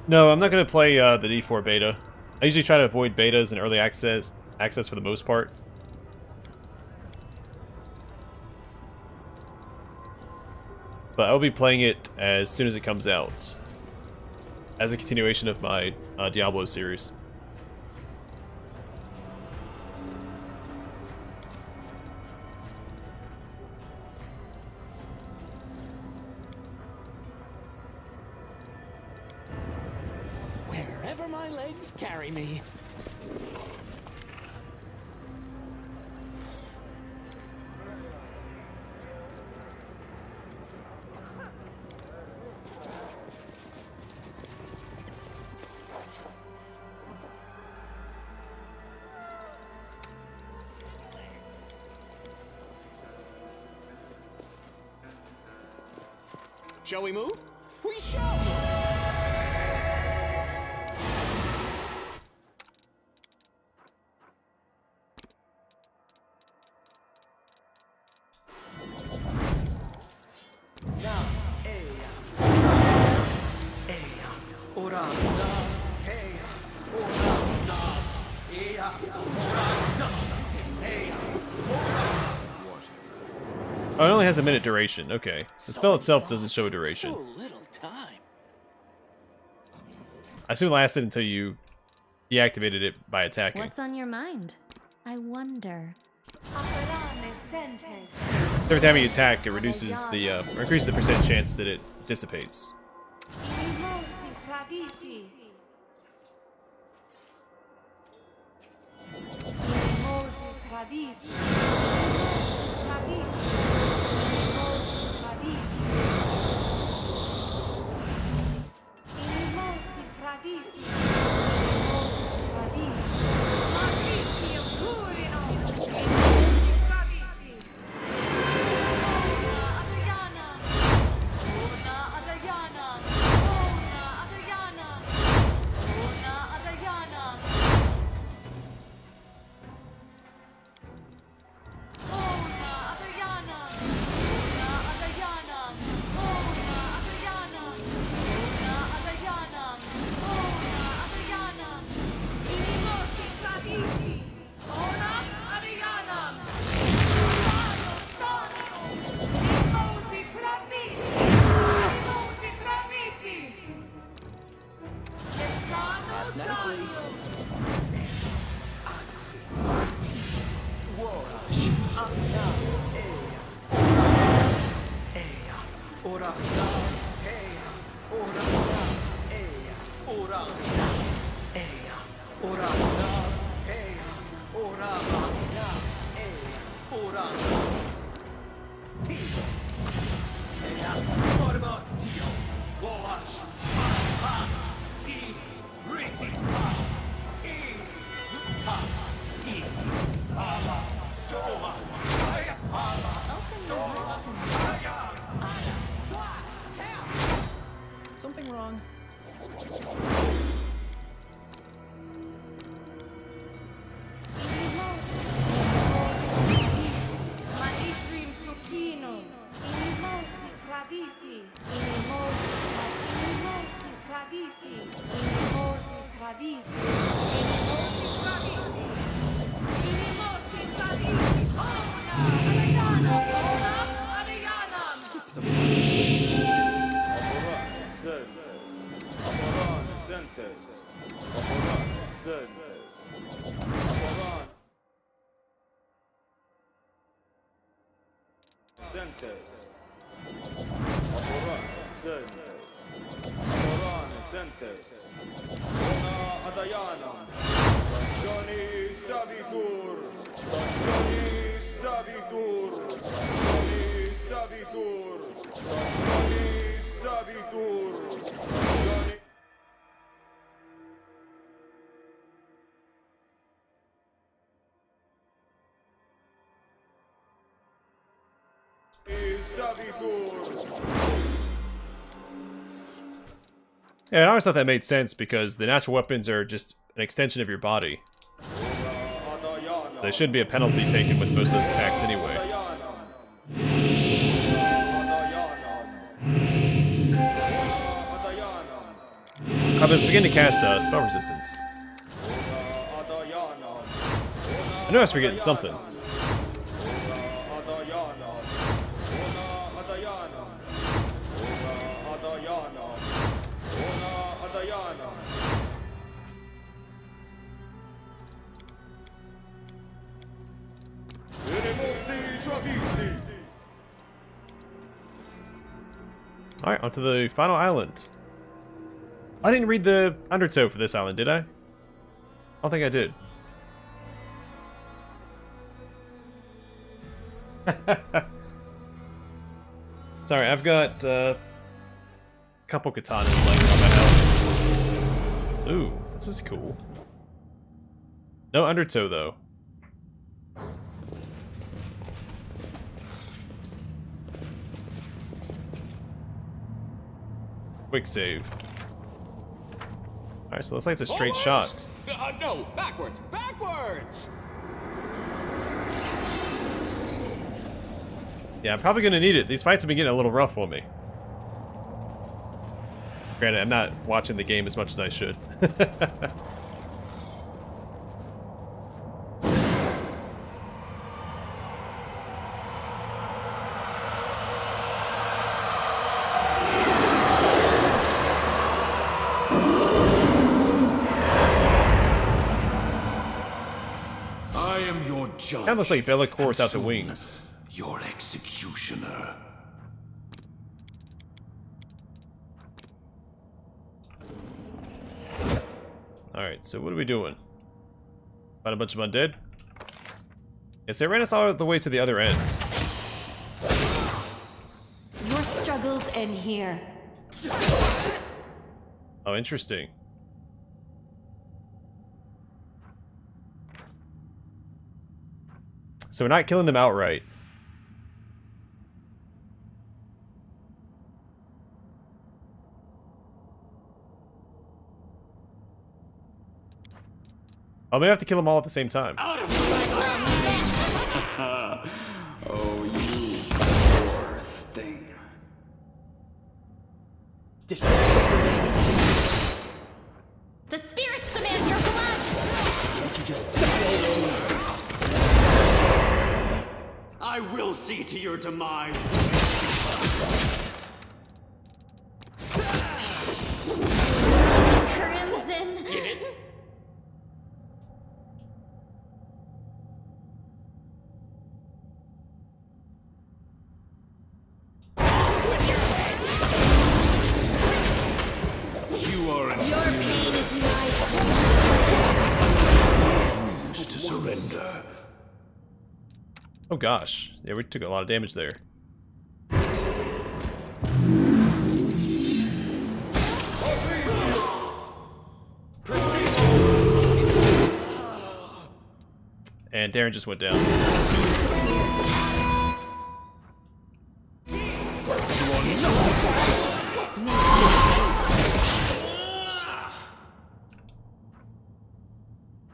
No, I'm not going to play the D4 beta. I usually try to avoid betas and early access for the most part. But I'll be playing it as soon as it comes out, as a continuation of my Diablo series. Wherever my legs carry me. Shall we move? We shall move! Ora, hey, ora. Oh, it only has a minute duration. Okay. The spell itself doesn't show a duration. So little time. I assume it lasted until you deactivated it by attacking. What's on your mind? I wonder. Every time you attack, it reduces the or increases the percent chance that it dissipates. Something wrong. Yeah, I always thought that made sense because the natural weapons are just an extension of your body. There shouldn't be a penalty taken with most of those attacks anyway. I've been beginning to cast spell resistance. I know I was forgetting something. Alright, onto the final island. I didn't read the undertow for this island, did I? I don't think I did. Sorry, I've got a couple katanas laying around my house. Ooh, this is cool. No undertow, though. Quick save. Alright, so it looks like it's a straight shot. No, backwards, backwards! Yeah, I'm probably gonna need it. These fights have been getting a little rough for me. Granted, I'm not watching the game as much as I should. Kind of looks like Be'lakor without the wings. Your executioner. Alright, so what are we doing? Find a bunch of undead? Yes, they ran us all the way to the other end. Your struggles end here. Oh, interesting. So we're not killing them outright. Oh, maybe I have to kill them all at the same time. Oh, you poor thing. The spirits demand your blood! I will see to your demise. Crimson! You are an Your pain is my refuse to surrender. Oh gosh. Yeah, we took a lot of damage there. And Darren just went down.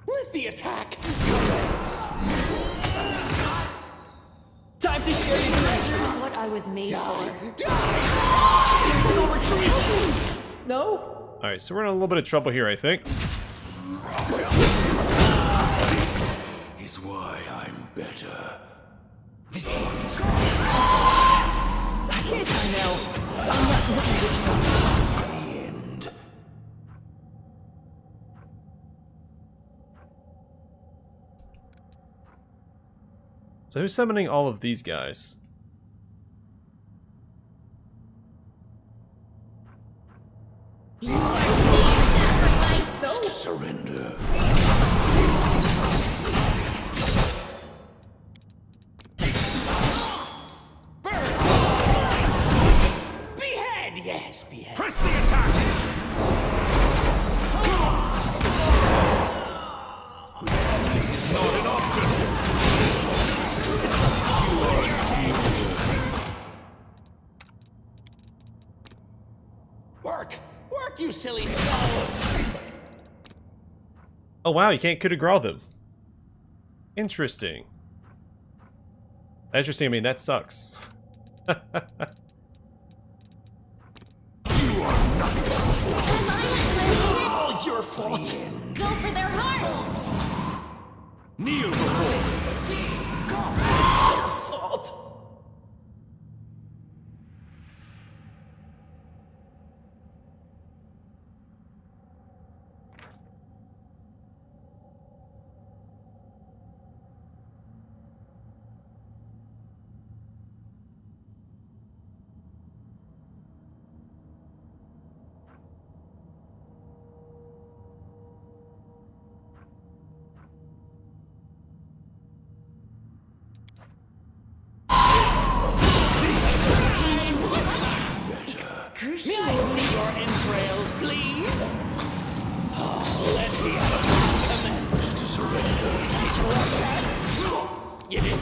With the attack. Time to share your treasures. What I was made for. No? Alright, so we're in a little bit of trouble here, I think. Is why I'm better. I can't die now. I'm not looking at The end. So who's summoning all of these guys? To surrender. Behead, yes, behead. Press the attack! Is not an option. You are a Work, you silly skull. Oh wow, you can't coup de grace them. Interesting. Interesting, I mean, that sucks. all your fault. Go for their heart! kneel before. Your fault. May I see your entrails, please? Oh, let the action commence. To surrender. Get it?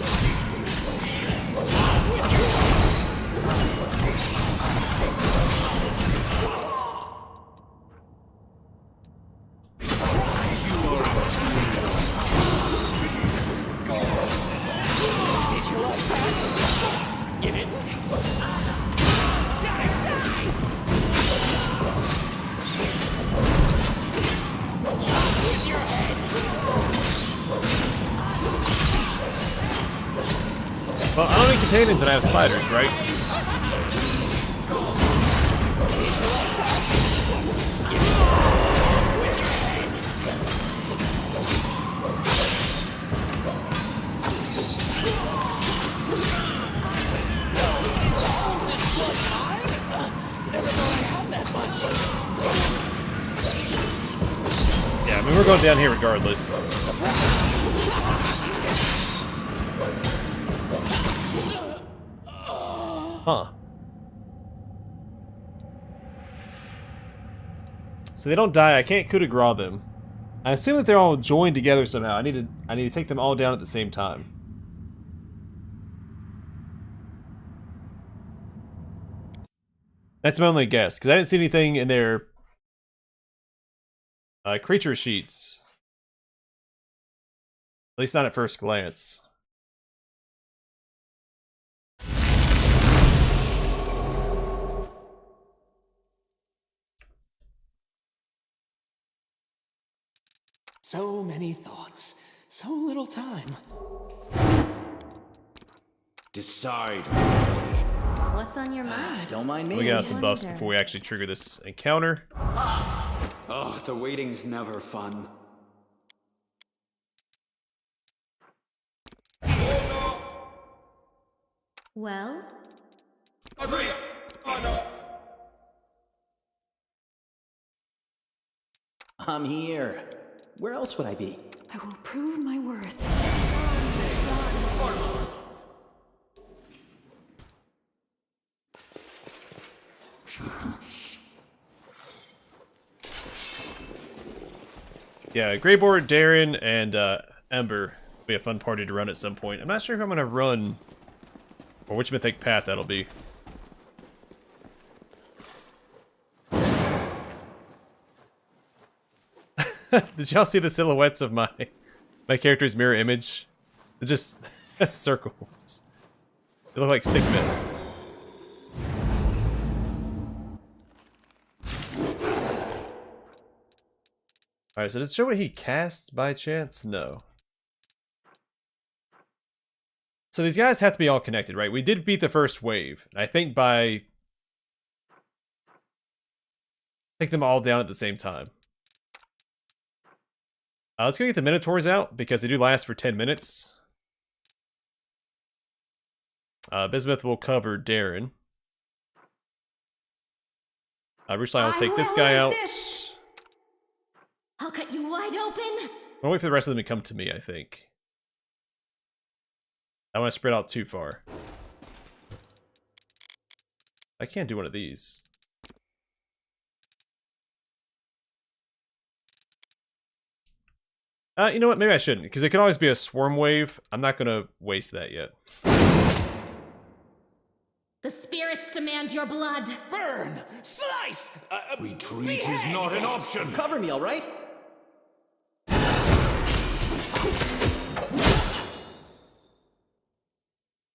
Get it? With your head. Well, I only contain until I have spiders, right? we're going down here regardless. Huh. So they don't die. I can't coup de grace them. I assume that they're all joined together somehow. I need to take them all down at the same time. That's my only guess, because I didn't see anything in their creature sheets. At least not at first glance. So many thoughts, so little time. Decide. What's on your mind? Don't mind me. We got some buffs Wonder. before we actually trigger this encounter. Oh, the waiting's never fun. Well, I'm here. Where else would I be? I will prove my worth. Yeah, Greyboard, Darren, and Ember will be a fun party to run at some point. I'm not sure if I'm going to run, or which mythic path that'll be. Did y'all see the silhouettes of my character's mirror image? They're just circles. They look like stickmen. Alright, so does it show what he cast by chance? No. So these guys have to be all connected, right? We did beat the first wave. I think by... take them all down at the same time. Let's go get the Minotaurs out, because they do last for 10 minutes. Bismuth will cover Darren. Rushlai will take this guy out. I'll cut you wide open. I'll wait for the rest of them to come to me, I think. I don't want to spread out too far. I can't do one of these. You know what? Maybe I shouldn't, because it can always be a swarm wave. I'm not going to waste that yet. The spirits demand your blood. Burn! Slice! Retreat is not an option. Cover me, all right?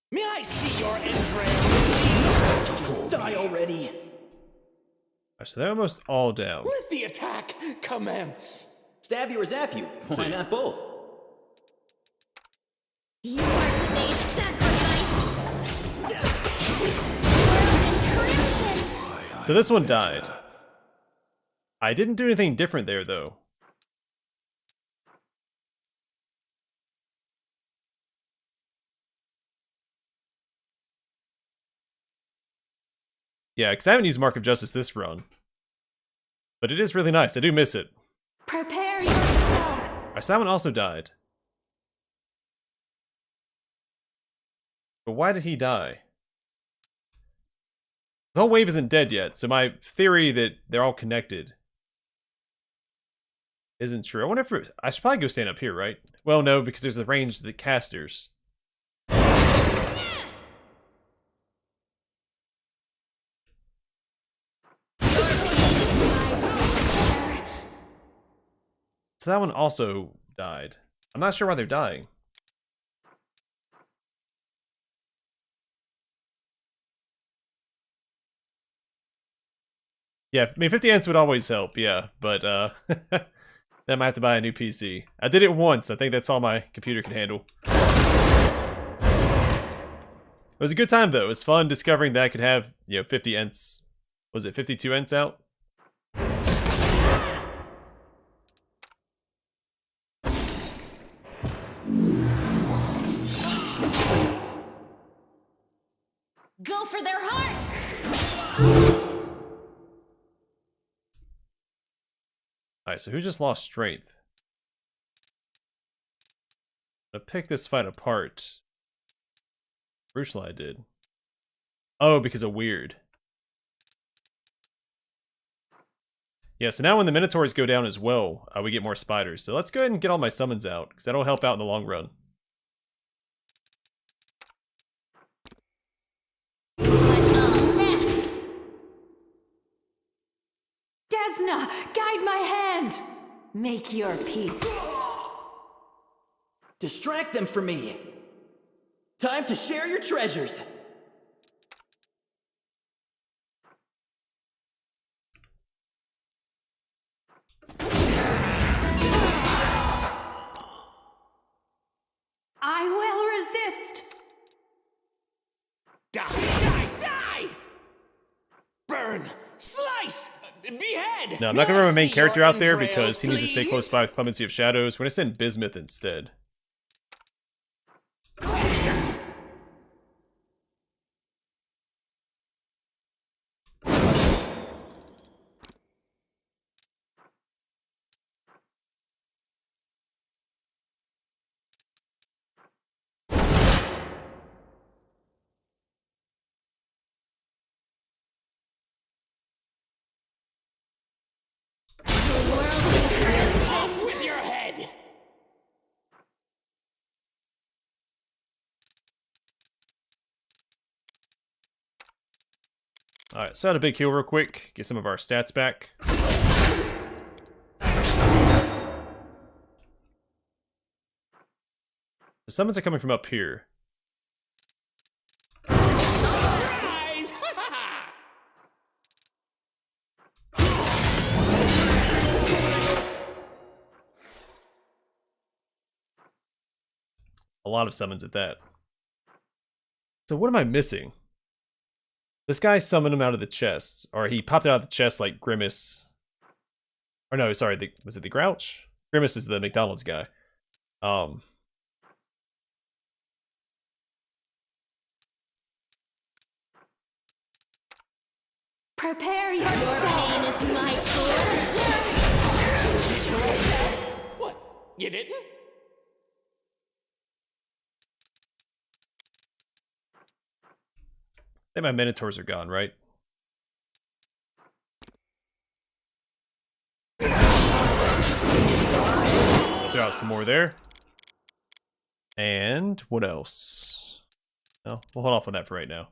May I see your entrails? Die already. Alright, so they're almost all down. Let the attack commence. Stab you or zap you? Why not both? You are today's sacrifice. So this one died. I didn't do anything different there, though. Yeah, because I haven't used Mark of Justice this run. But it is really nice. I do miss it. prepare yourself. Alright, so that one also died. But why did he die? The whole wave isn't dead yet, so my theory that they're all connected isn't true. I wonder if I should probably go stand up here, right? Well, no, because there's a range of the casters. So that one also died. I'm not sure why they're dying. Yeah, I mean, 50 ants would always help, yeah, but then I might have to buy a new PC. I did it once, I think that's all my computer can handle. It was a good time, though. It was fun discovering that I could have, 50 ents. Was it 52 ents out? Go for their heart. Alright, so who just lost strength? I'm gonna pick this fight apart. Originally I did. Oh, because of weird. Yeah, so now when the Minotaurs go down as well, we get more spiders. So let's go ahead and get all my summons out, because that'll help out in the long run. Desna, guide my hand. Make your peace. Distract them from me. Time to share your treasures. I will resist. Die! Die! Burn! Slice! Behead! No, I'm not going to run my main character out there because he needs to stay close by with Clemency of Shadows. We're going to send Bismuth instead. Off with your head! Alright, so I had a big heal real quick. Get some of our stats back. The summons are coming from up here. Surprise! A lot of summons at that. So what am I missing? This guy summoned him out of the chest. Or he popped it out of the chest like Grimace. Or no, sorry, was it the Grouch? Grimace is the McDonald's guy. Prepare yourself. Pain is my sword. What? You didn't? I think my Minotaurs are gone, right? I'll throw out some more there. And what else? No, we'll hold off on that for right now.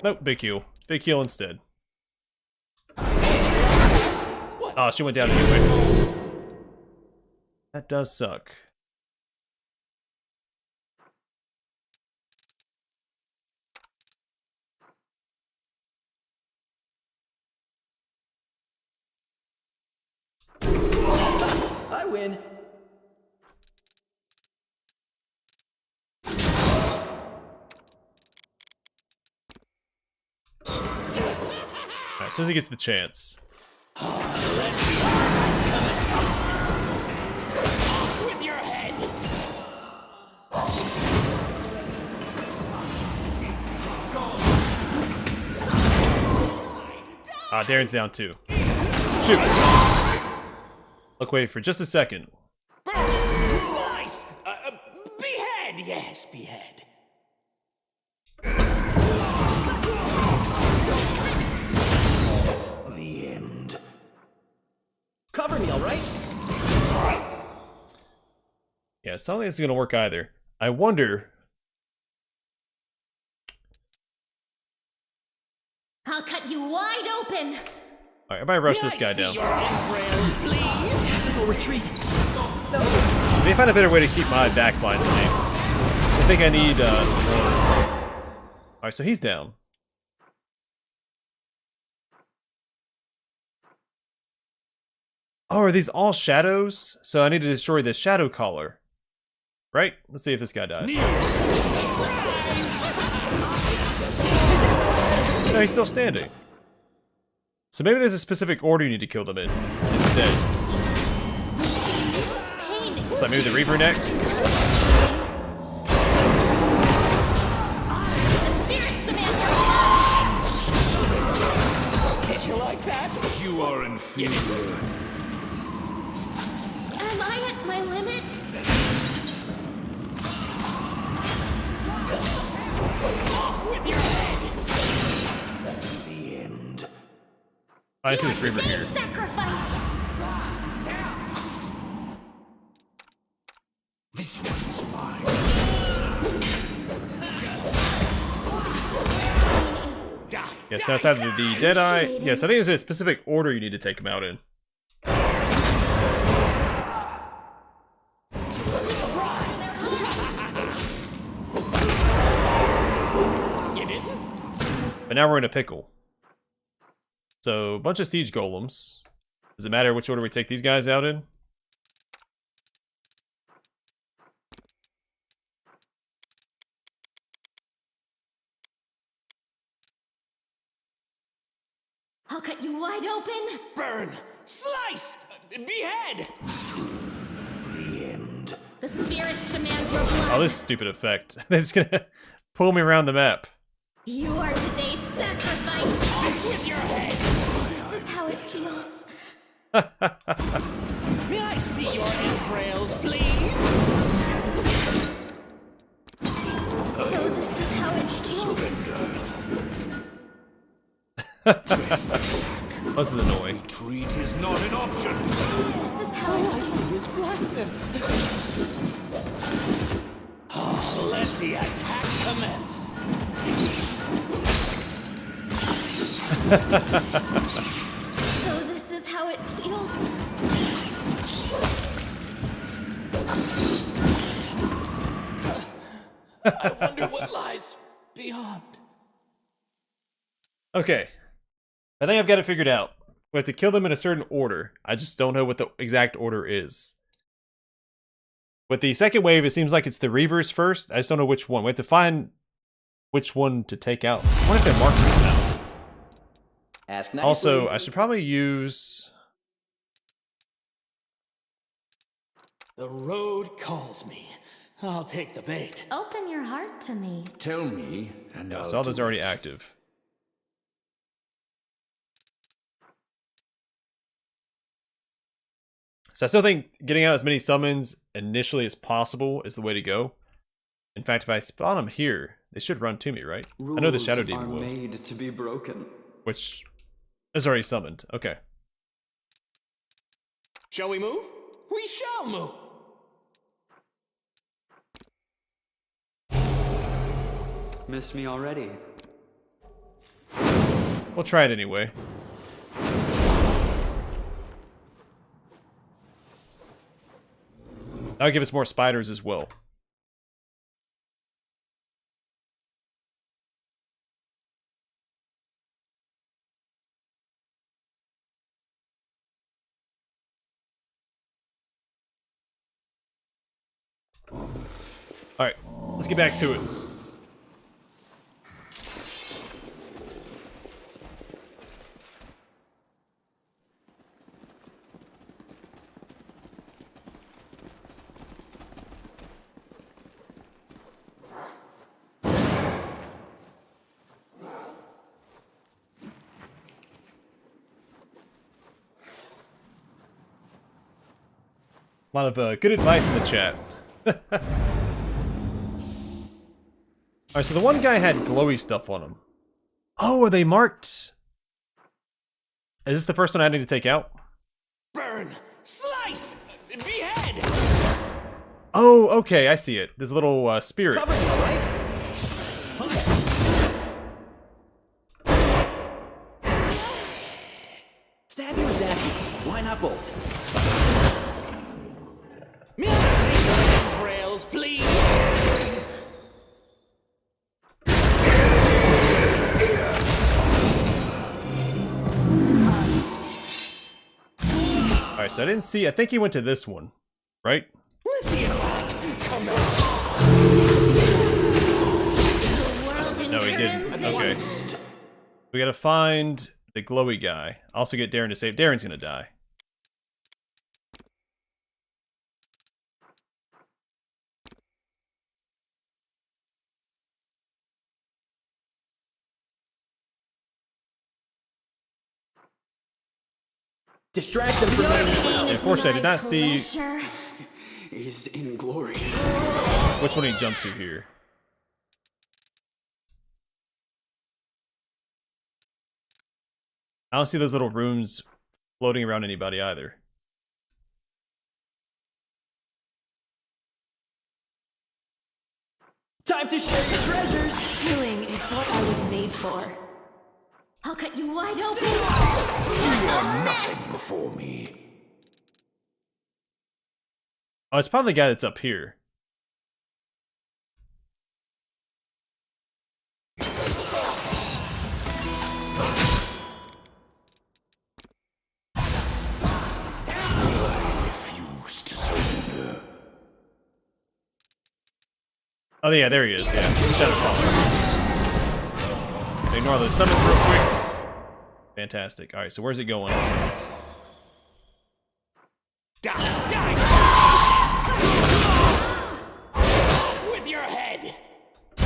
Nope, big heal. Big heal instead. Oh, she went down anyway. That does suck. I win. Alright, as soon as he gets the chance. With your head! Ah, Darren's down too. Shoot! Look, wait for just a second. Slice! Behead! Yes, behead. The end. Cover me, all right? Yeah, it's not like this is gonna work either. I wonder. I'll cut you wide open. Alright, everybody rush this guy down. Your entrails, please! Tactical retreat. I may find a better way to keep my backline safe. I think I need some more. Alright, so he's down. Oh, are these all shadows? So I need to destroy the shadow collar. Right? Let's see if this guy dies. No, he's still standing. So maybe there's a specific order you need to kill them in instead. So maybe the Reaper next. like that? You are inferior. Am I at my limit? Off with your head! The end. I see this Reaver here. Sacrifice! This one is mine. Yes, that's either the Deadeye. Yes, I think there's a specific order you need to take them out in. But now we're in a pickle. So, a bunch of siege golems. Does it matter which order we take these guys out in? I'll cut you wide open! Burn! Slice! Behead! The end. The spirits demand your blood! Oh, this stupid effect. They're just gonna pull me around the map. You are today's sacrifice! Off with your head! This is how it feels. May I see your entrails, please? So this is how it feels. This is annoying. Retreat is not an option. This is how I see his blackness. Oh, let the attack commence. So this is how it feels. I wonder what lies beyond. Okay. I think I've got it figured out. We have to kill them in a certain order. I just don't know what the exact order is. With the second wave, it seems like it's the Reavers first. I just don't know which one. We have to find which one to take out. I wonder if they mark them out. Ask nicely. Also, I should probably use... The road calls me. I'll take the bait. Open your heart to me. Tell me, and Yeah, I'll so all do those are already it. active. So I still think getting out as many summons initially as possible is the way to go. In fact, if I spawn them here, they should run to me, right? I know the Shadow Demon will. made to be broken. Which is already summoned. Okay. Shall we move? We shall move. Missed me already. We'll try it anyway. That'll give us more spiders as well. Alright, let's get back to it. A lot of good advice in the chat. Alright, so the one guy had glowy stuff on him. Oh, are they marked? Is this the first one I need to take out? Burn! Slice! Behead! Oh, okay, I see it. There's a little spirit. Cover me, all right? Stab you or zap you? Why not both? May I see your entrails, please? Alright, so I didn't see. I think he went to this one, right? Let the attack commence. No, he didn't. Okay. We gotta find the glowy guy. Also get Darren to save. Darren's gonna die. Distract them from my Unfortunately, I did not see Is inglorious. which one he jumped to here. I don't see those little runes floating around anybody either. Time to share your treasures! Killing is what I was made for. I'll cut you wide open. You are nothing before me. Oh, it's probably the guy that's up here. Refuse to surrender. Oh yeah, there he is. Yeah, Shadowfall. Ignore those summons real quick. Fantastic. All right, so where's it going? Die! With your head! The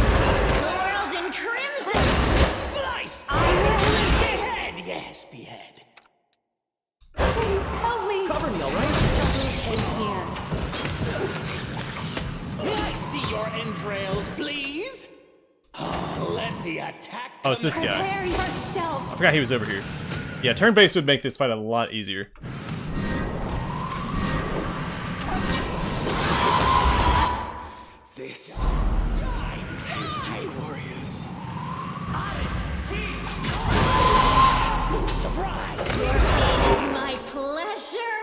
world in crimson. Slice! Behead! Yes, behead. Please help me. Cover me, alright? In here. May I see your entrails, please? Oh, let the attack Oh, it's this guy. Prepare yourself. I forgot he was over here. Yeah, turn-based would make this fight a lot easier. This is glorious. Surprise! Your pain is my pleasure.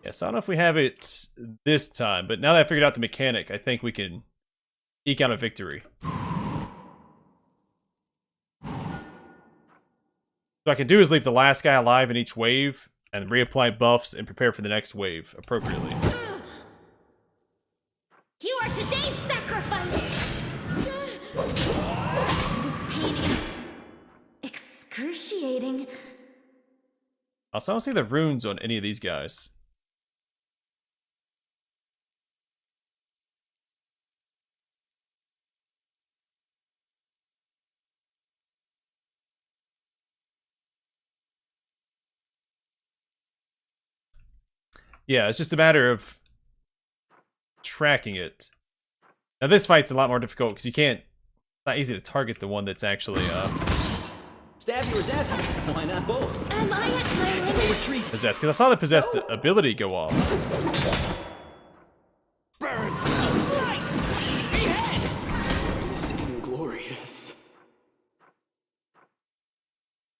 Yes, I don't know if we have it this time, but now that I figured out the mechanic, I think we can eke out a victory. So what I can do is leave the last guy alive in each wave, and reapply buffs and prepare for the next wave appropriately. You are today's sacrifice. This pain is excruciating. Also, I don't see the runes on any of these guys. Yeah, it's just a matter of tracking it. Now this fight's a lot more difficult because you can't. It's not easy to target the one that's actually Stab you or zap you? Why not both? Am I at my limit? Retreat. possessed. Because I saw the possessed ability go off. Burn! Slice! Behead! Is inglorious.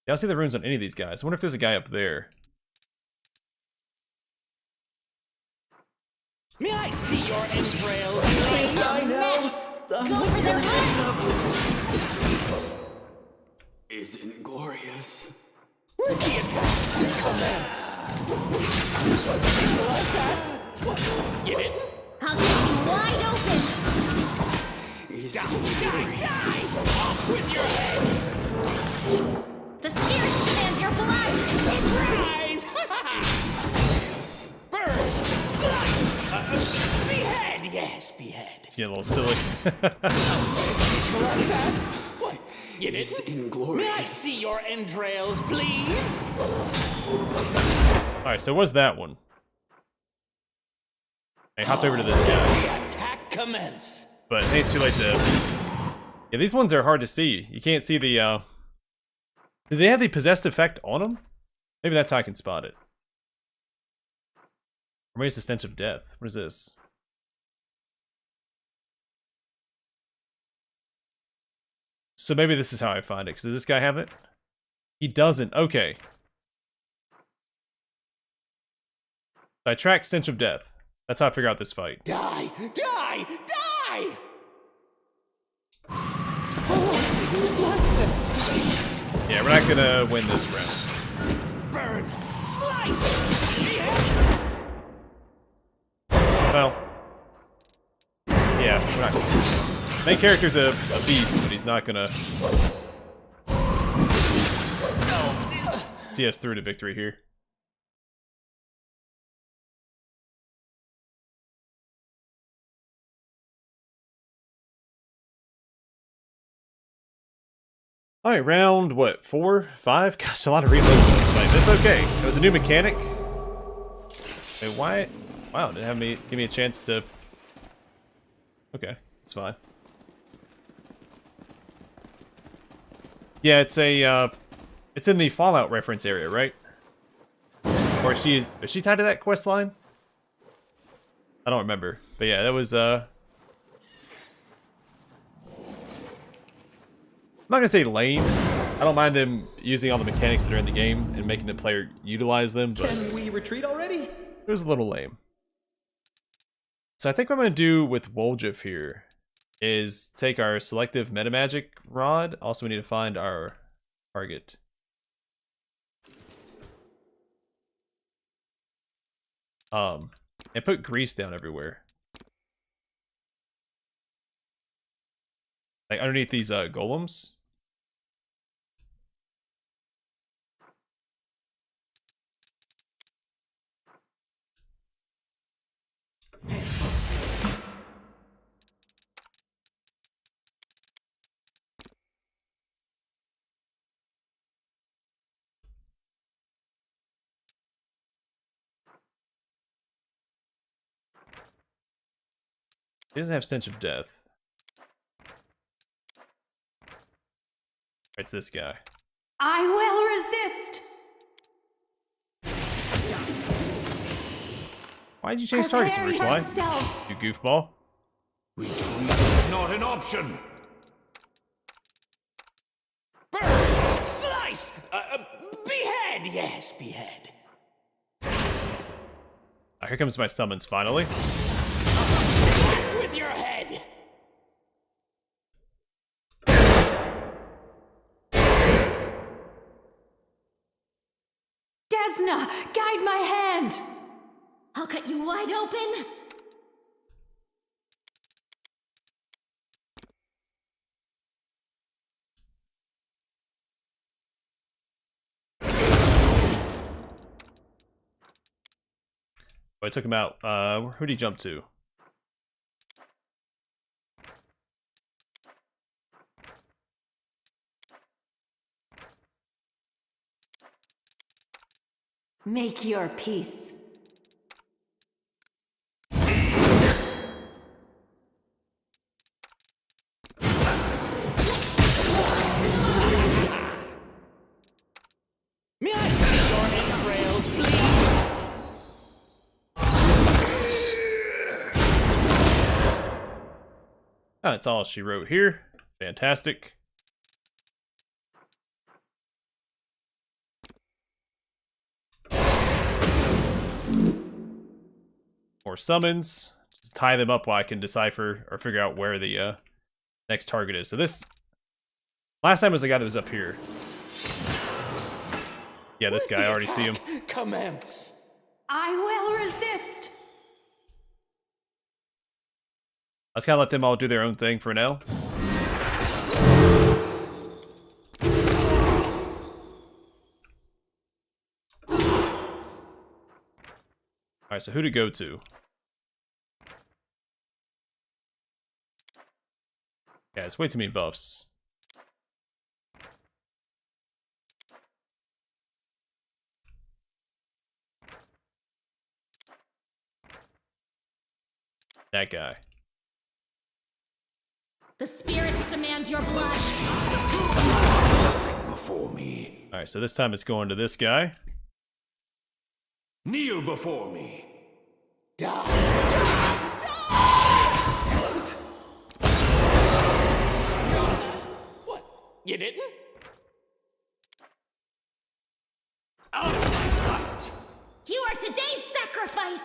Yeah, I don't see the runes on any of these guys. I wonder if there's a guy up there. May I see your entrails? I know. Go for the head. Is inglorious. Let the attack commence. Get it? I'll get you wide open. Is Die! Off with your head! The spirits demand your blood. Surprise! Burn! Slice! Behead! Yes, behead. It's getting a little silly. What? Get Is it? inglorious. May I see your entrails, please? Alright, so what's that one? I hopped over to this guy. The attack commence. But it's too late to... Yeah, these ones are hard to see. You can't see the, Do they have the possessed effect on them? Maybe that's how I can spot it. Or maybe it's the stench of death. What is this? So maybe this is how I find it. Does this guy have it? He doesn't. Okay. I track stench of death. That's how I figure out this fight. Die! Die! Die! Yeah, we're not gonna win this round. Burn! Slice! Behead! Well, yeah, we're not gonna. Main character's a beast, but he's not gonna see us through to victory here. Alright, round, what, 4? 5? Gosh, a lot of reloads in this fight. That's okay. It was a new mechanic. Wait, why? Wow, didn't have me give me a chance to... Okay, it's fine. Yeah, it's a, it's in the Fallout reference area, right? Or is she tied to that quest line? I don't remember. But yeah, that was, I'm not gonna say lame. I don't mind them using all the mechanics that are in the game and making the player utilize them, but Can we retreat already? it was a little lame. So I think what I'm gonna do with Woljif here is take our selective metamagic rod. Also, we need to find our target. And put grease down everywhere. Like underneath these golems. He doesn't have stench of death. It's this guy. I will resist. Why'd you change targets Prepare first, Sly? yourself. You goofball. Retreat is not an option. Burn! Slice! Behead! Yes, behead. Here comes my summons finally. With your head! Desna, guide my hand. I'll cut you wide open. Oh, I took him out. Who'd he jump to? Make your peace. May I see your entrails, please? That's all she wrote here. Fantastic. More summons. Just tie them up while I can decipher or figure out where the next target is. So this last time was the guy that was up here. Yeah, this guy. I already see him. Commence. I will resist. Let's kind of let them all do their own thing for now. Alright, so who to go to? Yeah, it's way too many buffs. That guy. The spirits demand your blood. Nothing before me. Alright, so this time it's going to this guy. Kneel before me. What? You didn't? Out of my sight! You are today's sacrifice.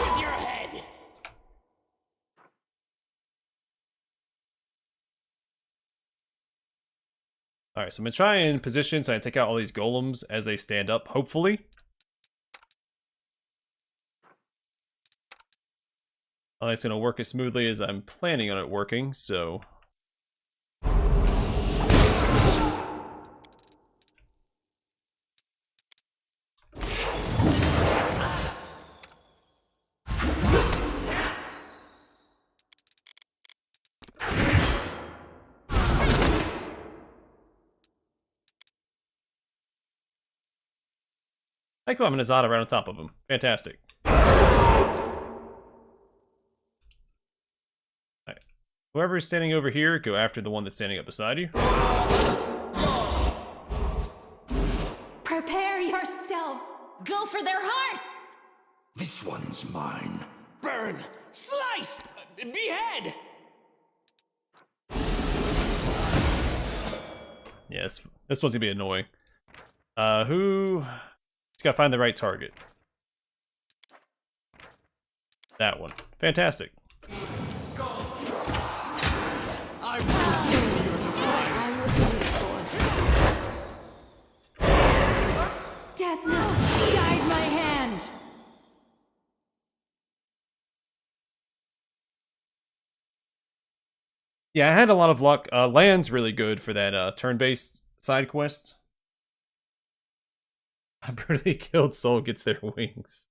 With your head! Alright, so I'm going to try and position so I take out all these golems as they stand up, hopefully. Well, it's going to work as smoothly as I'm planning on it working, so... I go, I'm an Azada right on top of him. Fantastic. Alright. Whoever's standing over here, go after the one that's standing up beside you. Prepare yourself. Go for their hearts! This one's mine. Burn! Slice! Behead! Yes, this one's gonna be annoying. Who? Just gotta find the right target. That one. Fantastic. I will kill your demise. Desna, guide my hand. Yeah, I had a lot of luck. Land's really good for that turn-based side quest. A brutally killed soul gets their wings.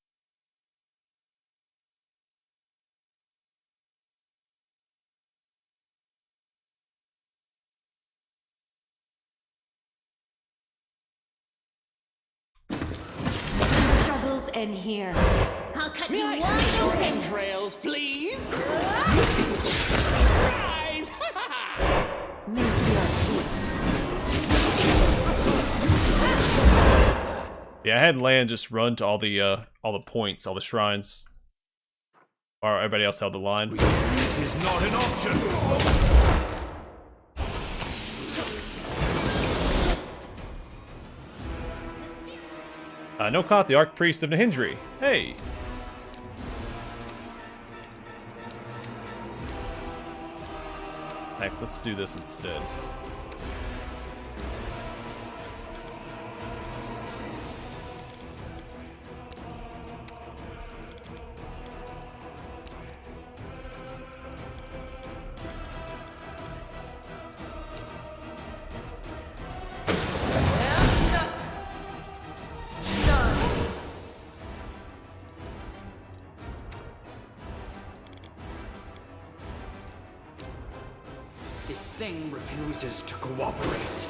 Struggles end here. I'll cut May you I wide see your open! entrails, please? Surprise! Make your peace. Yeah, I had Land just run to all the points, all the shrines. Or everybody else held the line. Retreat is not an option. No caught the Archpriest of Nahindri. Hey! Heck, let's do this instead. This thing refuses to cooperate.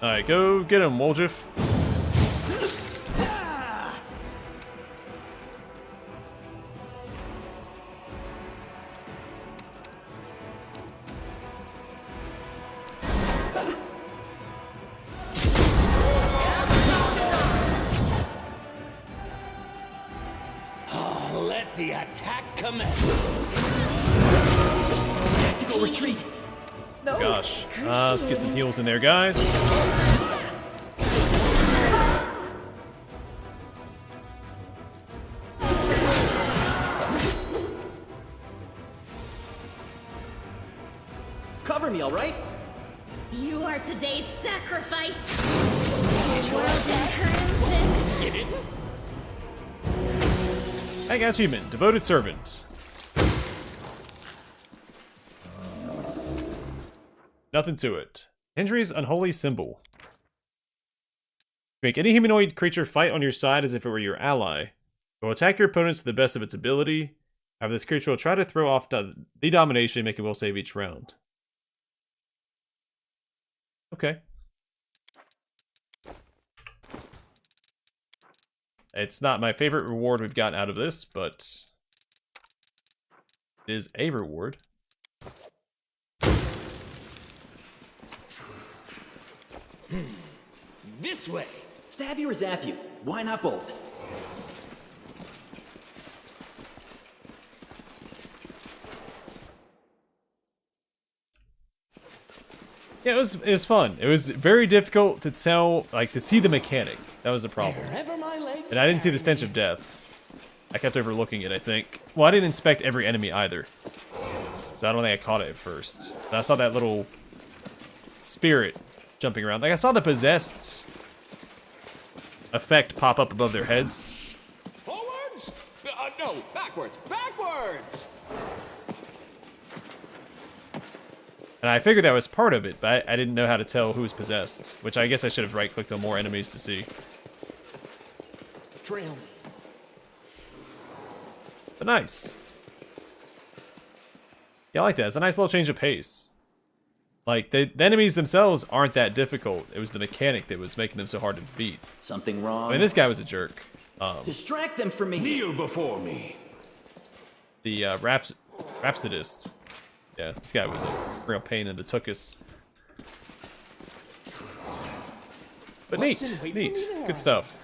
Alright, go get him, Woljif. Let the attack commence. Tactical retreat. No. Gosh. Let's get some heals in there, guys. Cover me, all right? You are today's sacrifice! World in crimson! Get it? I got achievement. Devoted Servant. Nothing to it. Hendry's unholy symbol. Make any humanoid creature fight on your side as if it were your ally. It will attack your opponents to the best of its ability. However, this creature will try to throw off the domination, making will save each round. Okay. It's not my favorite reward we've gotten out of this, but it is a reward. This way. Stab you or zap you? Why not both? Yeah, it was fun. It was very difficult to tell, like, to see the mechanic. That was the problem. Wherever my legs And I didn't see the carry stench of death. I kept overlooking it, I think. Well, I didn't inspect every enemy either. So I don't think I caught it at first. And I saw that little spirit jumping around. Like, I saw the possessed effect pop up above their heads. Forwards? No, backwards. Backwards! And I figured that was part of it, but I didn't know how to tell who was possessed. Which I guess I should have right-clicked on more enemies to see. Trail me. But nice. Yeah, I like that. It's a nice little change of pace. Like, the enemies themselves aren't that difficult. It was the mechanic that was making them so hard to beat. Something wrong? I mean, this guy was a jerk. Distract them from me. Kneel before me. The Rhapsodist. Yeah, this guy was a real pain in the tuchus. But neat, neat. Good stuff.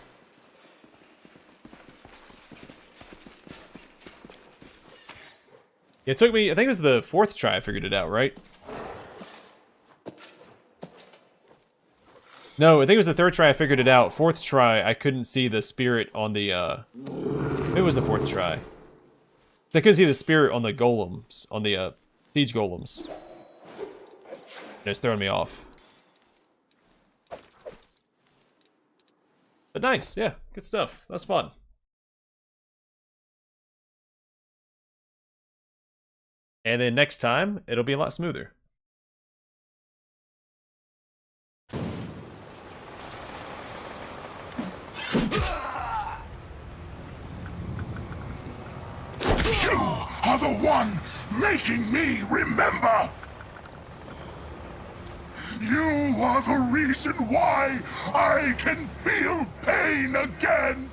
It took me, I think it was the 4th try I figured it out, right? No, I think it was the 3rd try I figured it out. 4th try, I couldn't see the spirit on the, it was the 4th try. So I couldn't see the spirit on the golems, on the, siege golems. It's throwing me off. But nice, yeah, good stuff. That's fun. And then next time, it'll be a lot smoother. You are the one making me remember! You are the reason why I can feel pain again!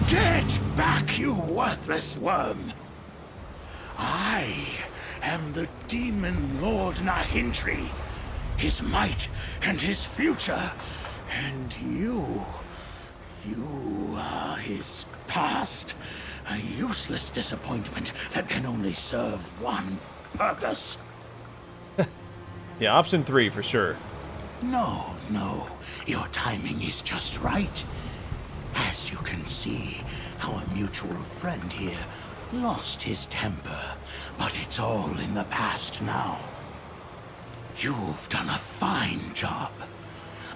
Get back, you worthless worm! I am the demon Lord Nahindri, his might and his future, and you are his past. A useless disappointment that can only serve one purpose. Yeah, option 3 for sure. No, your timing is just right. As you can see, our mutual friend here lost his temper, but it's all in the past now. You've done a fine job.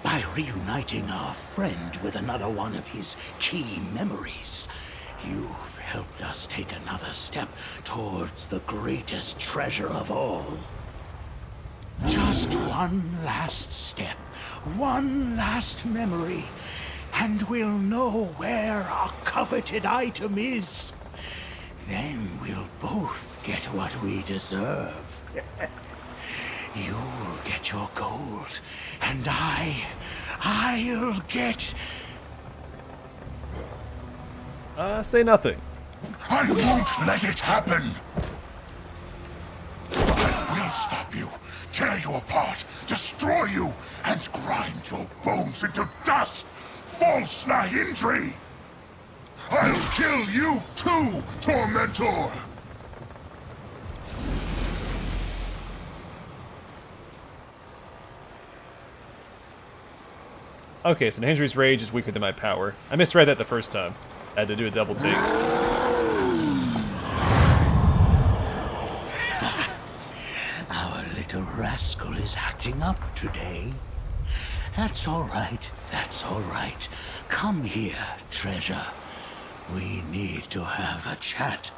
By reuniting our friend with another one of his key memories, you've helped us take another step towards the greatest treasure of all. Just one last step, one last memory, and we'll know where our coveted item is. Then we'll both get what we deserve. You'll get your gold, and I'll get... Say nothing. I won't let it happen! I will stop you, tear you apart, destroy you, and grind your bones into dust! False Nahindri! I'll kill you too, Tormentor! Okay, so Nahindri's rage is weaker than my power. I misread that the first time. I had to do a double take. Our little rascal is acting up today. That's all right, that's all right. Come here, treasure. We need to have a chat.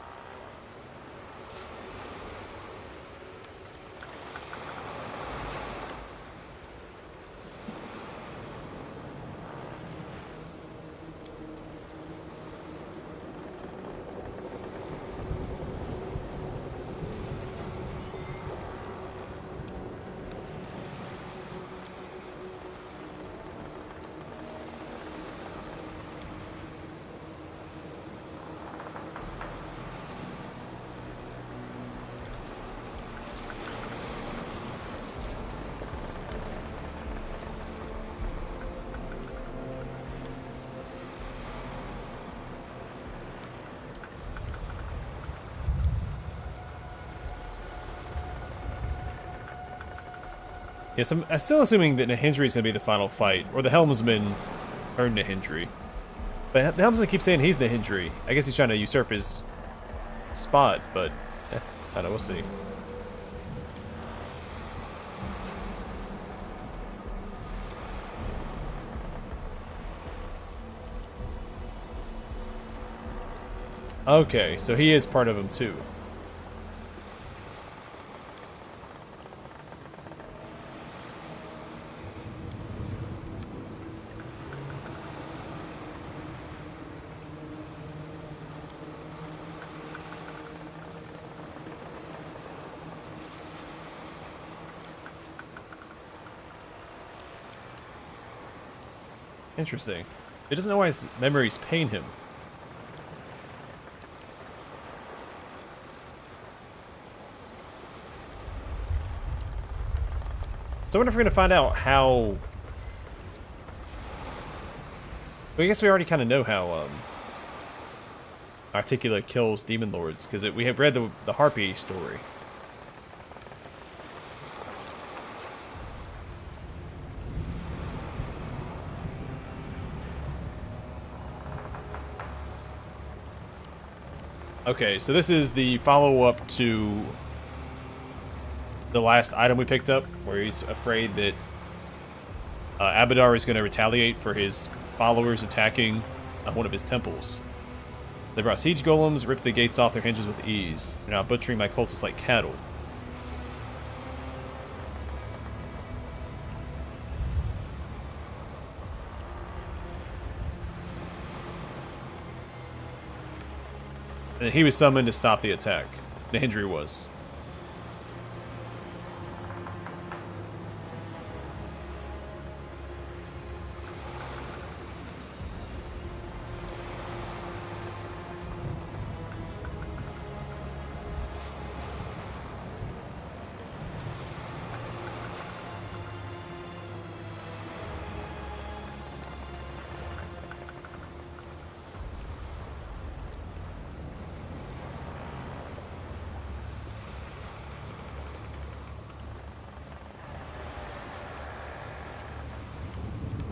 Yes, I'm still assuming that Nahindri is going to be the final fight, or the Helmsman turned Nahindri. But the Helmsman keeps saying he's Nahindri. I guess he's trying to usurp his spot, but I don't know, we'll see. Okay, so he is part of him too. Interesting. He doesn't know why his memories pain him. So I wonder if we're going to find out how... Well, I guess we already kind of know how Articula kills Demon Lords, because we have read the Harpy story. Okay, so this is the follow-up to the last item we picked up, where he's afraid that Abadar is going to retaliate for his followers attacking one of his temples. They brought siege golems, ripped the gates off their hinges with ease. They're now butchering my cultists like cattle. And he was summoned to stop the attack. Nahindri was.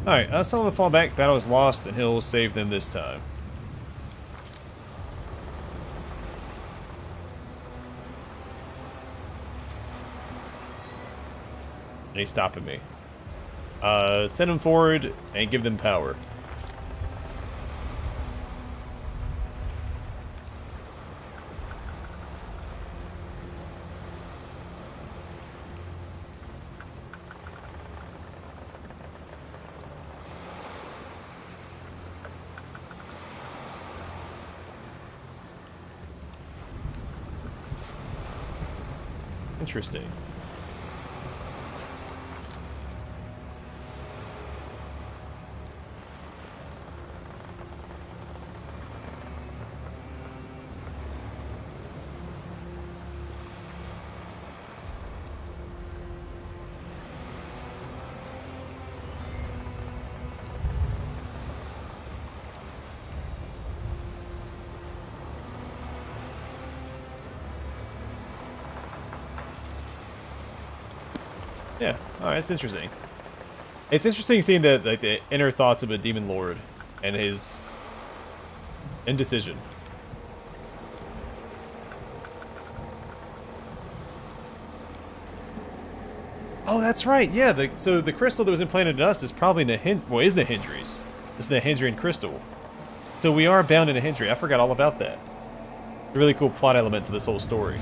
Alright, I'll tell him to fall back, battle is lost, and he'll save them this time. And he's stopping me. Send him forward and give them power. Interesting. Yeah, alright, it's interesting. It's interesting seeing the inner thoughts of a demon lord and his indecision. Oh, that's right. Yeah, so the crystal that was implanted in us is probably is Nahindri's. It's the Nahindrian crystal. So we are bound in Nahindri. I forgot all about that. A really cool plot element to this whole story.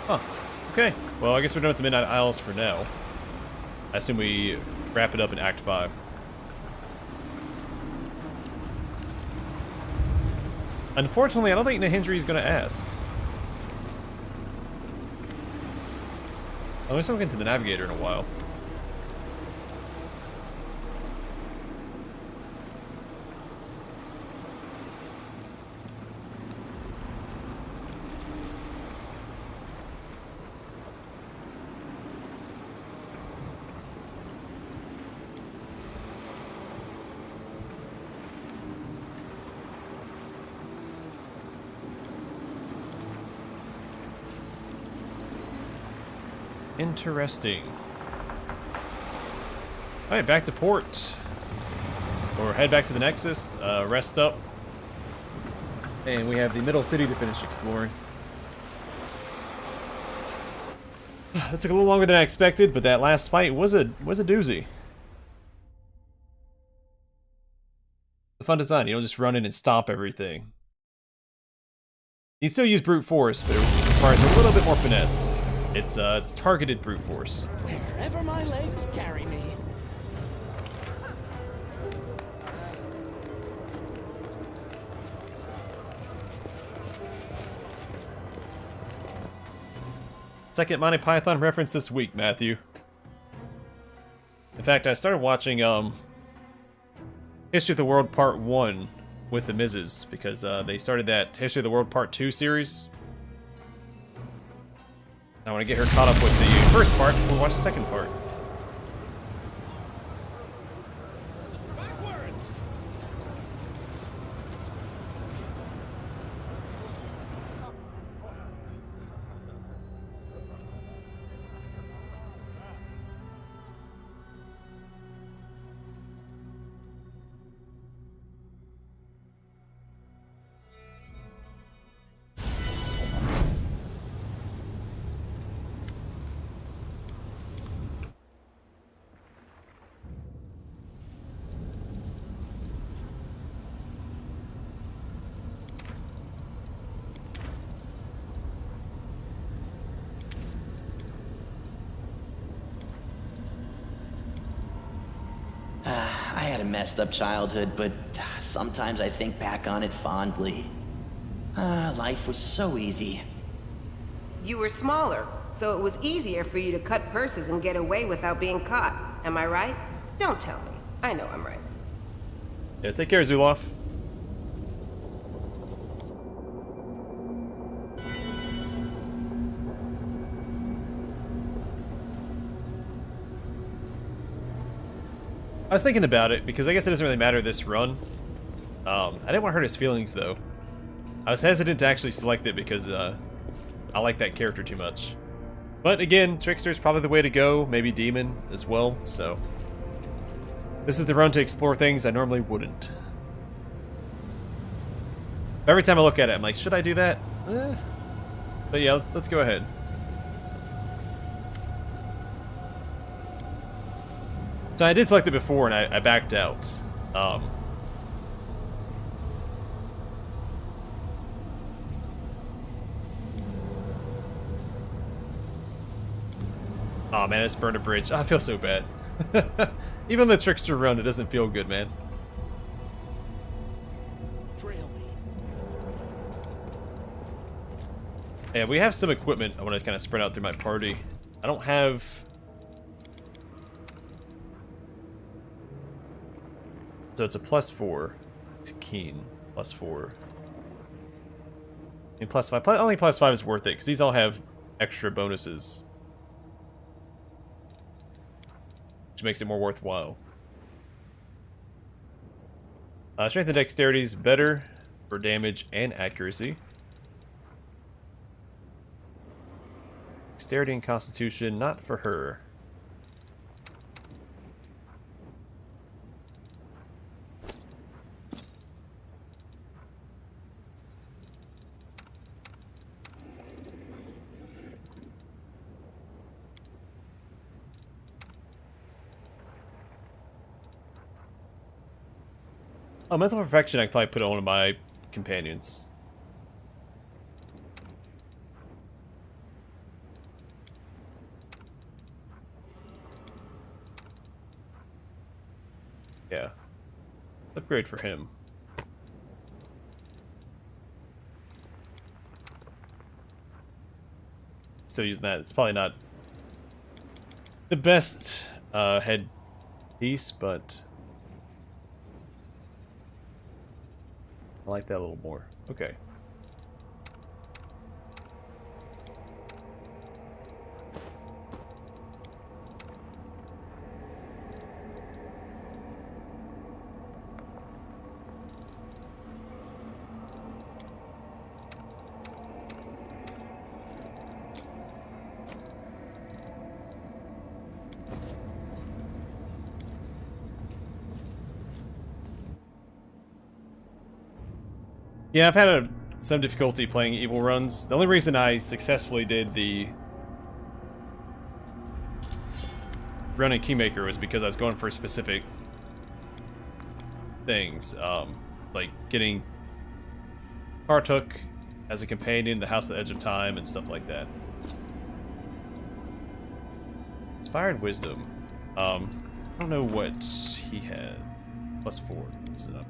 Huh. Okay. Well, I guess we're done with the Midnight Isles for now. I assume we wrap it up in Act 5. Unfortunately, I don't think Nahindri is going to ask. Oh, we're still getting to the Navigator in a while. Interesting. Alright, back to port. Or head back to the Nexus, rest up. And we have the middle city to finish exploring. That took a little longer than I expected, but that last fight was a doozy. It's a fun design. You don't just run in and stop everything. You can still use brute force, but it requires a little bit more finesse. It's targeted brute force. Wherever my legs carry me. Second Monty Python reference this week, Matthew. In fact, I started watching History of the World Part 1 with the Miz's because they started that History of the World Part 2 series. I want to get her caught up with the first part before we watch the second part. I had a messed up childhood, but sometimes I think back on it fondly. Life was so easy. You were smaller, so it was easier for you to cut purses and get away without being caught. Am I right? Don't tell me. I know I'm right. Yeah, take care, Zuloff. I was thinking about it, because I guess it doesn't really matter this run. I didn't want to hurt his feelings, though. I was hesitant to actually select it because I like that character too much. But again, Trickster's probably the way to go, maybe Demon as well, so... This is the run to explore things I normally wouldn't. Every time I look at it, I'm like, should I do that? But yeah, let's go ahead. So I did select it before and I backed out. Oh man, I just burned a bridge. I feel so bad. Even on the Trickster run, it doesn't feel good, man. Trail me. Yeah, we have some equipment I want to kind of spread out through my party. I don't have... So it's a +4. It's keen. +4. I mean, +5. Only +5 is worth it, because these all have extra bonuses. Which makes it more worthwhile. Strength and dexterity is better for damage and accuracy. Dexterity and constitution, not for her. Oh, mental perfection I could probably put on one of my companions. Yeah. Upgrade for him. Still using that. It's probably not the best head piece, but I like that a little more. Okay. Yeah, I've had some difficulty playing evil runs. The only reason I successfully did the run in Kingmaker was because I was going for specific things, like getting Partook as a companion, the House at the Edge of Time, and stuff like that. Inspired Wisdom. I don't know what he had. +4. What's it up?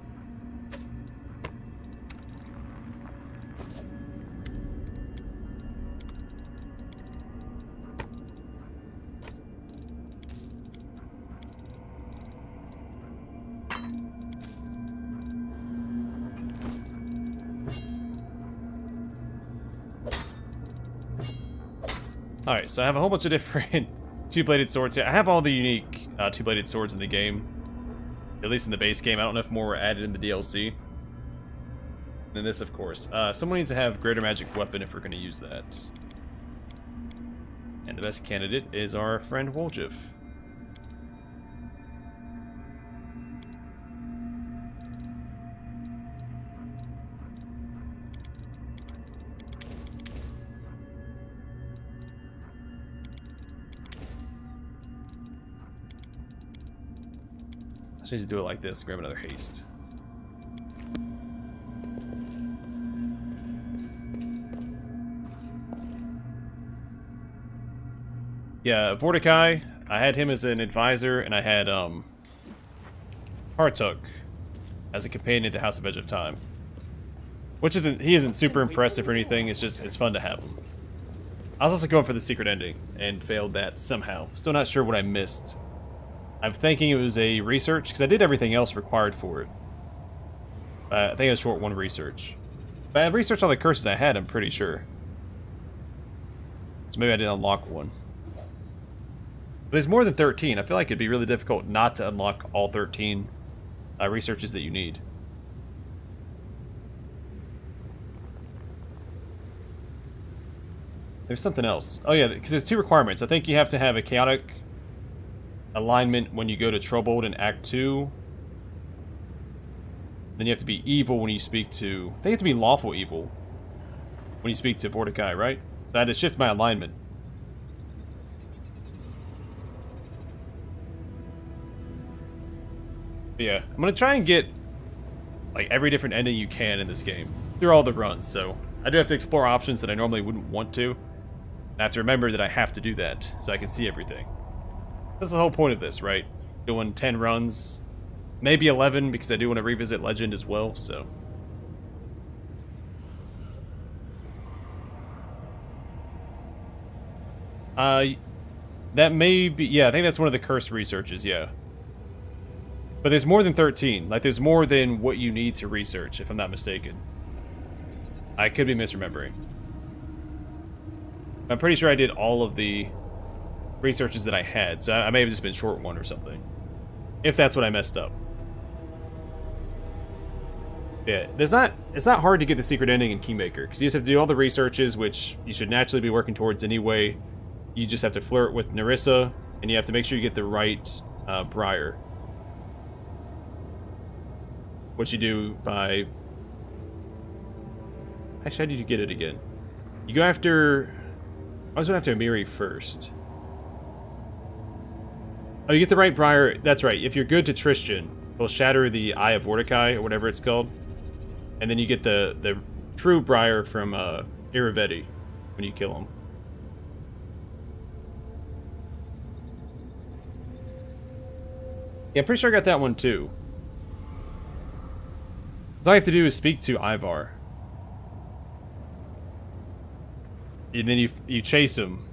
Alright, so I have a whole bunch of different two-bladed swords here. I have all the unique two-bladed swords in the game. At least in the base game. I don't know if more were added in the DLC. And then this, of course. Someone needs to have Greater Magic Weapon if we're going to use that. And the best candidate is our friend Woljif. I need to do it like this. Grab another haste. Yeah, Vorticai. I had him as an advisor, and I had Partook as a companion at the House of Edge of Time. Which he isn't super impressive or anything. It's just it's fun to have him. I was also going for the secret ending and failed that somehow. Still not sure what I missed. I'm thinking it was a research, because I did everything else required for it. I think it was short one research. But I researched all the curses I had, I'm pretty sure. So maybe I didn't unlock one. But there's more than 13. I feel like it'd be really difficult not to unlock all 13 researches that you need. There's something else. Oh yeah, because there's 2 requirements. I think you have to have a chaotic alignment when you go to Trobold in Act 2. Then you have to be evil when you speak to... I think you have to be lawful evil when you speak to Vorticai, right? So I had to shift my alignment. But yeah, I'm going to try and get like every different ending you can in this game through all the runs, so I do have to explore options that I normally wouldn't want to. I have to remember that I have to do that so I can see everything. That's the whole point of this, right? Doing 10 runs, maybe 11 because I do want to revisit Legend as well, so. That may be, yeah, I think that's one of the curse researches, yeah. But there's more than 13. Like, there's more than what you need to research, if I'm not mistaken. I could be misremembering. I'm pretty sure I did all of the researches that I had, so I may have just been short one or something. If that's what I messed up. Yeah, it's not hard to get the secret ending in Kingmaker, because you just have to do all the researches, which you should naturally be working towards anyway. You just have to flirt with Nerissa, and you have to make sure you get the right Briar. What you do by... Actually, how did you get it again? You go after... I was going after Amiri first. Oh, you get the right Briar. That's right. If you're good to Tristan, he'll shatter the Eye of Vorticai, or whatever it's called. And then you get the true Briar from Iravetti when you kill him. Yeah, I'm pretty sure I got that one too. All I have to do is speak to Ivar. And then you chase him.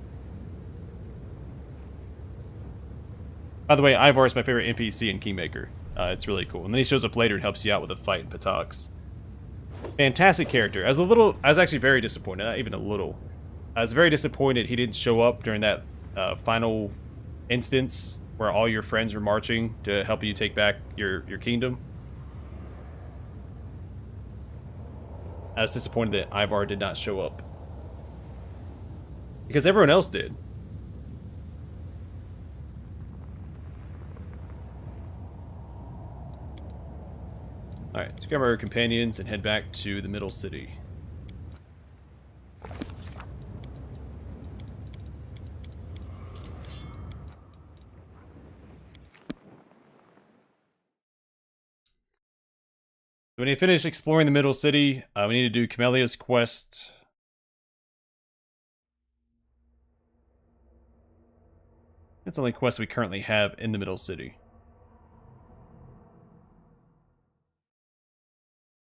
By the way, Ivar is my favorite NPC in Kingmaker. It's really cool. And then he shows up later and helps you out with a fight in Patox. Fantastic character. I was actually very disappointed. Not even a little. I was very disappointed he didn't show up during that final instance where all your friends were marching to help you take back your kingdom. I was disappointed that Ivar did not show up. Because everyone else did. Alright, let's grab our companions and head back to the middle city. So when you finish exploring the middle city, we need to do Camelia's quest. That's the only quest we currently have in the middle city.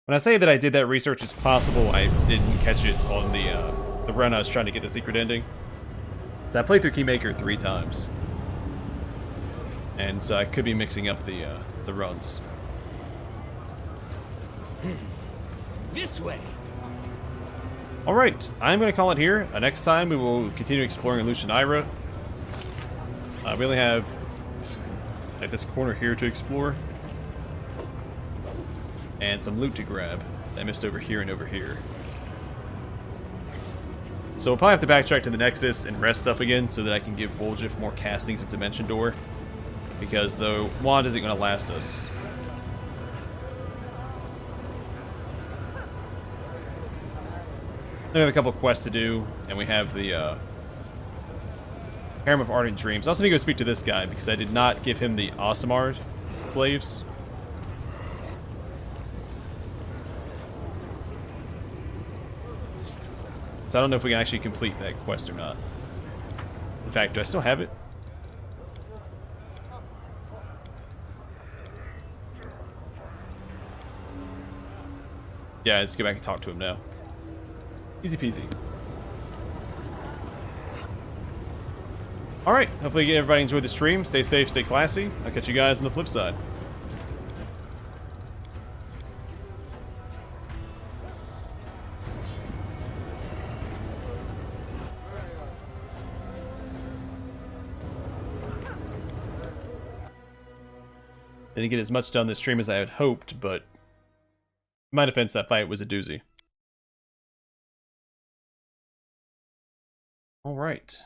When I say that I did that research, it's possible I didn't catch it on the run I was trying to get the secret ending. So I played through Kingmaker 3 times. And so I could be mixing up the runs. This way. Alright, I'm going to call it here. Next time we will continue exploring Lucianira. We only have like this corner here to explore. And some loot to grab that I missed over here and over here. So we'll probably have to backtrack to the Nexus and rest up again so that I can give Woljif more castings of Dimension Door. Because the wand isn't going to last us. We have a couple quests to do, and we have the Harem of Ardent Dreams. I also need to go speak to this guy, because I did not give him the Asimard slaves. So I don't know if we can actually complete that quest or not. In fact, do I still have it? Yeah, let's go back and talk to him now. Easy peasy. Alright, hopefully everybody enjoyed the stream. Stay safe, stay classy. I'll catch you guys on the flip side. Didn't get as much done this stream as I had hoped, but in my defense, that fight was a doozy. All right.